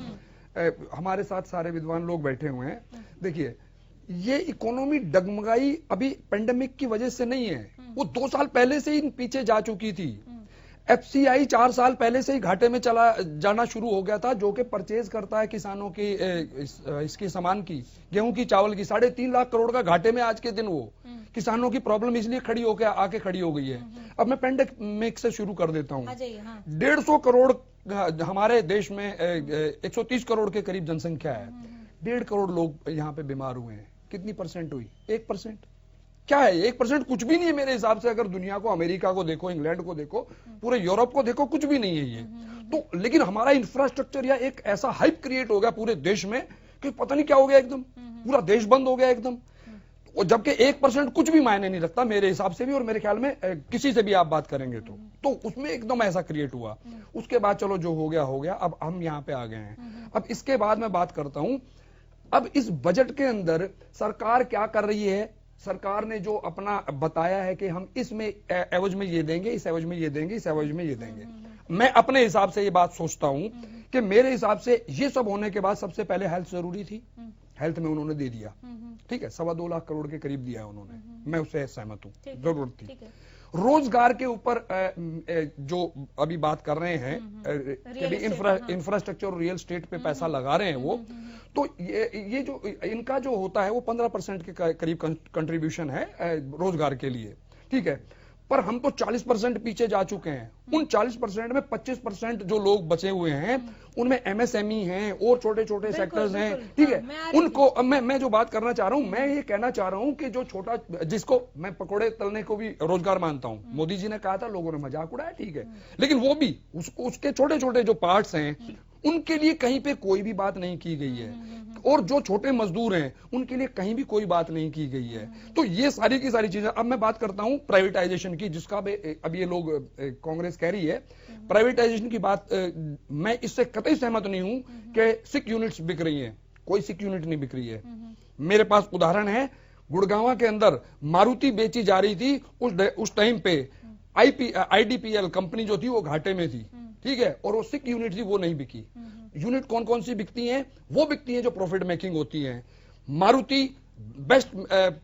हमारे साथ सारे विद्वान लोग बैठे हुए हैं। देखिए, ये इकोनॉमी डगमगाई अभी पेंडेमिक की वजह से नहीं है, वो 2 साल पहले से ही पीछे जा चुकी थी। FCI 4 साल पहले से ही घाटे में चला जाना शुरू हो गया था, जो कि परचेज करता है किसानों की इसकी सामान की, गेहूं की, चावल की। 3.5 लाख करोड़ का घाटे में आज के दिन वो किसानों की प्रॉब्लम इसलिए खड़ी होकर आके खड़ी हो गई है। अब मैं पेंडेमिक से शुरू कर देता हूँ। 150 करोड़ हमारे देश में 130 करोड़ के करीब जनसंख्या है। 1.5 करोड़ लोग यहाँ पे बीमार हुए हैं। कितनी परसेंट हुई? 1%। क्या है 1%? कुछ भी नहीं है मेरे हिसाब से। अगर दुनिया को, अमेरिका को देखो, इंग्लैंड को देखो, पूरे यूरोप को देखो, कुछ भी नहीं है ये तो। लेकिन हमारा इंफ्रास्ट्रक्चर या एक ऐसा हाइप क्रिएट हो गया पूरे देश में कि पता नहीं क्या हो गया, एकदम पूरा देश बंद हो गया एकदम। और जबकि 1% कुछ भी मायने नहीं रखता मेरे हिसाब से भी, और मेरे ख्याल में किसी से भी आप बात करेंगे तो उसमें एकदम ऐसा क्रिएट हुआ। उसके बाद चलो जो हो गया हो गया, अब हम यहाँ पे आ गए हैं। अब इसके बाद मैं बात करता हूं, अब इस बजट के अंदर सरकार क्या कर रही है। सरकार ने जो अपना बताया है कि हम इसमें एवज में ये देंगे, इस एवज में ये देंगे, इस एवज में ये देंगे। मैं अपने हिसाब से ये बात सोचता हूं कि मेरे हिसाब से ये सब होने के बाद सबसे पहले हेल्थ जरूरी थी, हेल्थ में उन्होंने दे दिया, ठीक है। 2.25 लाख करोड़ के करीब दिया है उन्होंने, मैं उससे सहमत हूं, जरूरत थी। रोजगार के ऊपर जो अभी बात कर रहे हैं कि इंफ्रास्ट्रक्चर और रियल एस्टेट पे पैसा लगा रहे हैं वो, तो ये जो इनका जो होता है वो 15% के करीब कंट्रीब्यूशन है रोजगार के लिए, ठीक है। पर हम तो 40% पीछे जा चुके हैं। उन 40% में 25% जो लोग बचे हुए हैं उनमें MSME हैं और छोटे छोटे सेक्टर्स हैं, ठीक है। उनको मैं जो बात करना चाह रहा हूं, मैं ये कहना चाह रहा हूं कि जो छोटा, जिसको मैं पकोड़े तलने को भी रोजगार मानता हूं, मोदी जी ने कहा था, लोगों ने मजाक उड़ाया, ठीक है, लेकिन वो भी उसके छोटे छोटे जो पार्ट्स हैं उनके लिए कहीं पे कोई भी बात नहीं की गई है। और जो छोटे मजदूर हैं उनके लिए कहीं भी कोई बात नहीं की गई है। तो ये सारी की सारी चीजें। अब मैं बात करता हूं प्राइवेटाइजेशन की, जिसका अब ये लोग कांग्रेस कह रही है प्राइवेटाइजेशन की बात। मैं इससे कतई सहमत नहीं हूं कि सिक यूनिट्स बिक रही हैं। कोई सिक यूनिट नहीं बिक रही है। मेरे पास उदाहरण है, गुड़गांव के अंदर मारुति बेची जा रही थी उस टाइम पे। IDPL कंपनी जो थी वो घाटे में थी, ठीक है, और वो सिक यूनिट थी, वो नहीं बिकी। यूनिट कौन कौन सी बिकती हैं? वो बिकती हैं जो प्रॉफिट मेकिंग होती हैं। मारुति बेस्ट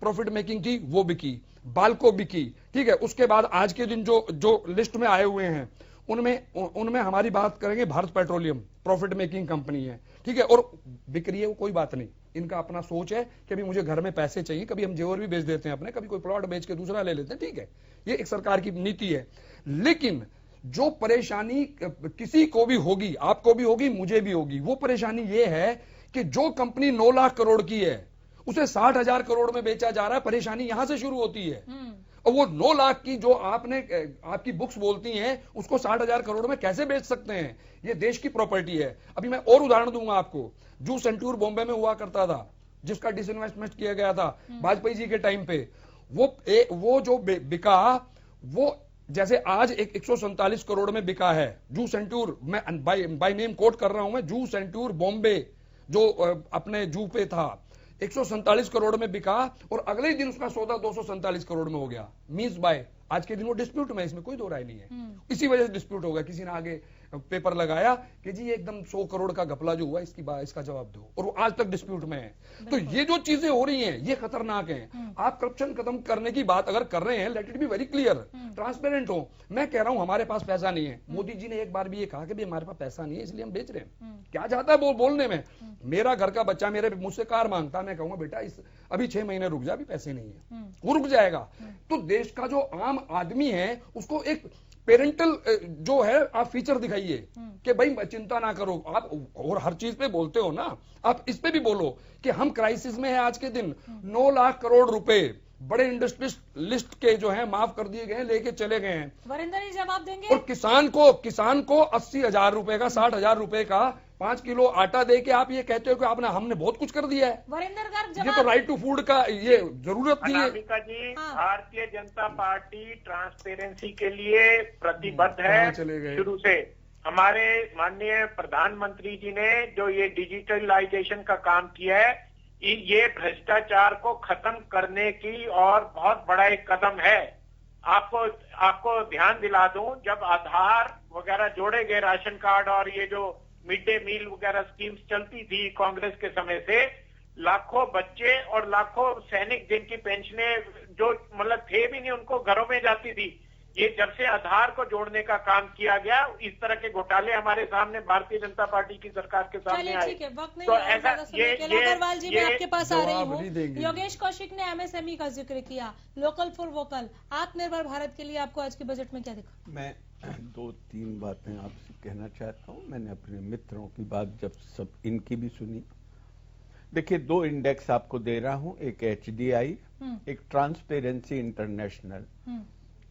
प्रॉफिट मेकिंग थी, वो बिकी। बाल्को बिकी, ठीक है। उसके बाद आज के दिन जो लिस्ट में आए हुए हैं उनमें हमारी बात करेंगे, Bharat petroleum profit making company है, ठीक है, और बिक रही है, वो कोई बात नहीं। इनका अपना सोच है कि अभी मुझे घर में पैसे चाहिए, कभी हम जेवर भी बेच देते हैं अपने, कभी कोई प्लॉट बेच के दूसरा ले लेते हैं, ठीक है, ये एक सरकार की नीति है। लेकिन जो परेशानी किसी को भी होगी, आपको भी होगी, मुझे भी होगी, वो परेशानी ये है कि जो कंपनी 9 लाख करोड़ की है उसे 60,000 करोड़ में बेचा जा रहा है। परेशानी यहां से शुरू होती है। और वो 9 लाख की जो आपकी बुक्स बोलती हैं उसको 60,000 करोड़ में कैसे बेच सकते हैं? ये देश की प्रॉपर्टी है। अभी मैं और उदाहरण दूंगा आपको। जू सेंट्यूर बॉम्बे में हुआ करता था, जिसका डिसइन्वेस्टमेंट किया गया था वाजपेयी जी के टाइम पे। वो जो बिका, वो जैसे आज 147 करोड़ में बिका है जू सेंट्यूर। मैं बाय नेम कोट कर रहा हूं मैं, जू सेंट्यूर बॉम्बे जो अपने जू पे था, 147 करोड़ में बिका और अगले ही दिन उसका सौदा 247 करोड़ में हो गया। मींस बाय आज के दिन वो डिस्प्यूट में, इसमें कोई दो राय नहीं है। इसी वजह से डिस्प्यूट हो गया, किसी ने आगे पेपर लगाया कि जी एकदम 100 करोड़ का घपला जो हुआ इसका जवाब दो, और वो आज तक डिस्प्यूट में है। तो ये जो चीजें हो रही हैं ये खतरनाक हैं। आप करप्शन खत्म करने की बात अगर कर रहे हैं, let it be very clear, transparent हो। मैं कह रहा हूं हमारे पास पैसा नहीं है, मोदी जी ने एक बार भी ये कहा कि हमारे पास पैसा नहीं है इसलिए हम बेच रहे हैं। क्या चाहता है बोलने में? मेरा घर का बच्चा मेरे मुझसे कार मांगता, मैं कहूंगा बेटा अभी 6 महीने रुक जा, अभी पैसे नहीं है, वो रुक जाएगा। तो देश का जो आम आदमी है उसको एक पेरेंटल जो है आप फीचर दिखाइए कि भाई चिंता ना करो आप, और हर चीज पे बोलते हो ना, आप इस पे भी बोलो कि हम क्राइसिस में है। आज के दिन 9 लाख करोड़ रुपए बड़े इंडस्ट्रियलिस्ट के जो है माफ कर दिए गए हैं, लेके चले गए हैं। वरिंदर जी जवाब देंगे। और किसान को 80,000 रुपए का, 60,000 रुपए का 5 किलो आटा दे के आप ये कहते हो कि हमने बहुत कुछ कर दिया है। वरिंदर गर्ग ये तो राइट टू फूड का ये जरूरत नहीं है। अनामिका जी, भारतीय जनता पार्टी ट्रांसपेरेंसी के लिए प्रतिबद्ध है। शुरू से हमारे माननीय प्रधानमंत्री जी ने जो ये डिजिटलाइजेशन का काम किया है, ये भ्रष्टाचार को खत्म करने की और बहुत बड़ा एक कदम है। आपको ध्यान दिला दूं, जब आधार वगैरह जोड़े गए राशन कार्ड और ये जो मिड डे मील वगैरह स्कीम्स चलती थी कांग्रेस के समय से, लाखों बच्चे और लाखों सैनिक जिनकी पेंशनें जो मतलब थे भी नहीं उनको घरों में जाती थी। ये जब से आधार को जोड़ने का काम किया गया, इस तरह के घोटाले हमारे सामने भारतीय जनता पार्टी की सरकार के सामने आए। ठीक है, वक्त नहीं तो है, ऐसा अग्रवाल जी मैं आपके पास आ रही हूँ। योगेश कौशिक ने एमएसएमई का जिक्र किया, लोकल फॉर वोकल, आत्मनिर्भर भारत के लिए आपको आज के बजट में क्या दिखा? मैं 2-3 बातें आपसे कहना चाहता हूँ। मैंने अपने मित्रों की बात जब सब इनकी भी सुनी। देखिए 2 इंडेक्स आपको दे रहा हूँ, एक HDI, एक ट्रांसपेरेंसी इंटरनेशनल।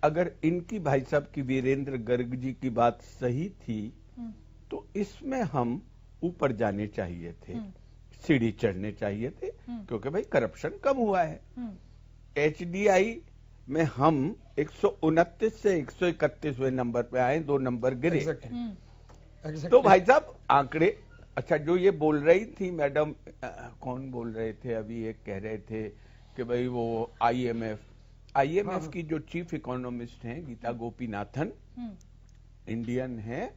अगर इनकी भाई साहब की वीरेंद्र गर्ग जी की बात सही थी तो इसमें हम ऊपर जाने चाहिए थे, सीढ़ी चढ़ने चाहिए थे, क्योंकि भाई करप्शन कम हुआ है। HDI में हम 129 से 131वें नंबर पे आए, 2 नंबर गिरे। तो भाई साहब आंकड़े, अच्छा जो ये बोल रही थी मैडम, कौन बोल रहे थे अभी, एक कह रहे थे कि भाई वो IMF की जो चीफ इकोनॉमिस्ट हैं गीता गोपीनाथन, इंडियन हैं,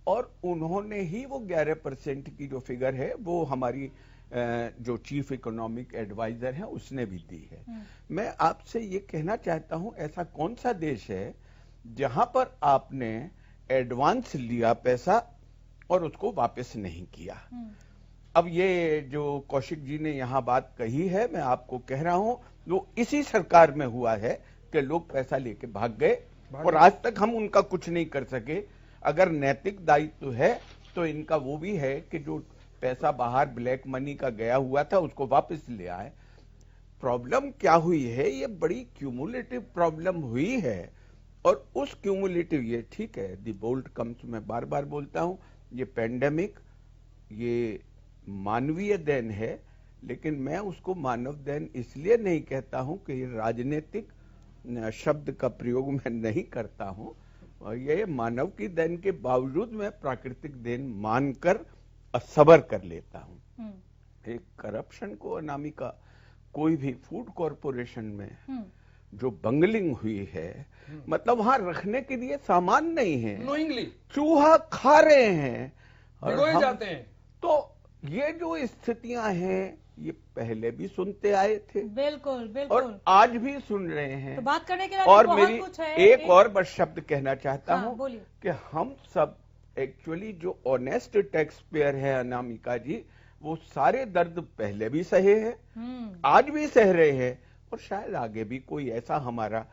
और उन्होंने ही वो 11% की जो फिगर है वो हमारी जो चीफ इकोनॉमिक एडवाइजर हैं उसने भी दी है। मैं आपसे ये कहना चाहता हूं, ऐसा कौन सा देश है जहां पर आपने एडवांस लिया पैसा और उसको वापस नहीं किया? अब ये जो कौशिक जी ने यहां बात कही है, मैं आपको कह रहा हूं वो इसी सरकार में हुआ है कि लोग पैसा लेके भाग गए और आज तक हम उनका कुछ नहीं कर सके। अगर नैतिक दायित्व है तो इनका वो भी है कि जो पैसा बाहर ब्लैक मनी का गया हुआ था उसको वापस ले आए। प्रॉब्लम क्या हुई है, ये बड़ी क्यूमुलेटिव प्रॉब्लम हुई है, और उस क्यूमुलेटिव, ये ठीक है दी बोल्ट कम्स, मैं बार बार बोलता हूं, ये पेंडेमिक ये मानवीय देन है, लेकिन मैं उसको मानव देन इसलिए नहीं कहता हूं कि ये राजनीतिक शब्द का प्रयोग मैं नहीं करता हूं, और ये मानव की देन के बावजूद मैं प्राकृतिक देन मानकर सबर कर लेता हूं। एक करप्शन को, अनामिका, कोई भी फूड कॉरपोरेशन में जो बंगलिंग हुई है, मतलब वहां रखने के लिए सामान नहीं है, नोइंगली चूहा खा रहे हैं और जाते हैं। तो ये जो स्थितियां हैं ये पहले भी सुनते आए थे, बिल्कुल बिल्कुल, और आज भी सुन रहे हैं। तो बात करने के लिए और बहुत मेरी कुछ है। एक और बस शब्द कहना चाहता हूं बोलिए। कि हम सब एक्चुअली जो ऑनेस्ट टैक्स पेयर है अनामिका जी, वो सारे दर्द पहले भी सहे हैं, आज भी सह रहे हैं, और शायद आगे भी कोई ऐसा हमारा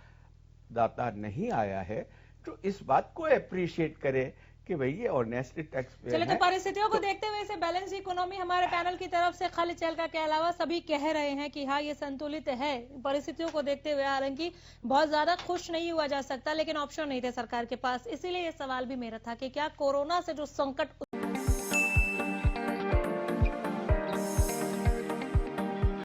दाता नहीं आया है जो इस बात को अप्रिशिएट करे कि भाई ये ऑनेस्ट टैक्स पेयर चलिए, तो परिस्थितियों को देखते हुए इसे बैलेंस इकोनॉमी हमारे पैनल की तरफ से खालिद चहलका के अलावा सभी कह रहे हैं कि हाँ ये संतुलित है। परिस्थितियों को देखते हुए हालांकि बहुत ज्यादा खुश नहीं हुआ जा सकता, लेकिन ऑप्शन नहीं थे सरकार के पास। इसीलिए ये सवाल भी मेरा था कि क्या कोरोना से जो संकट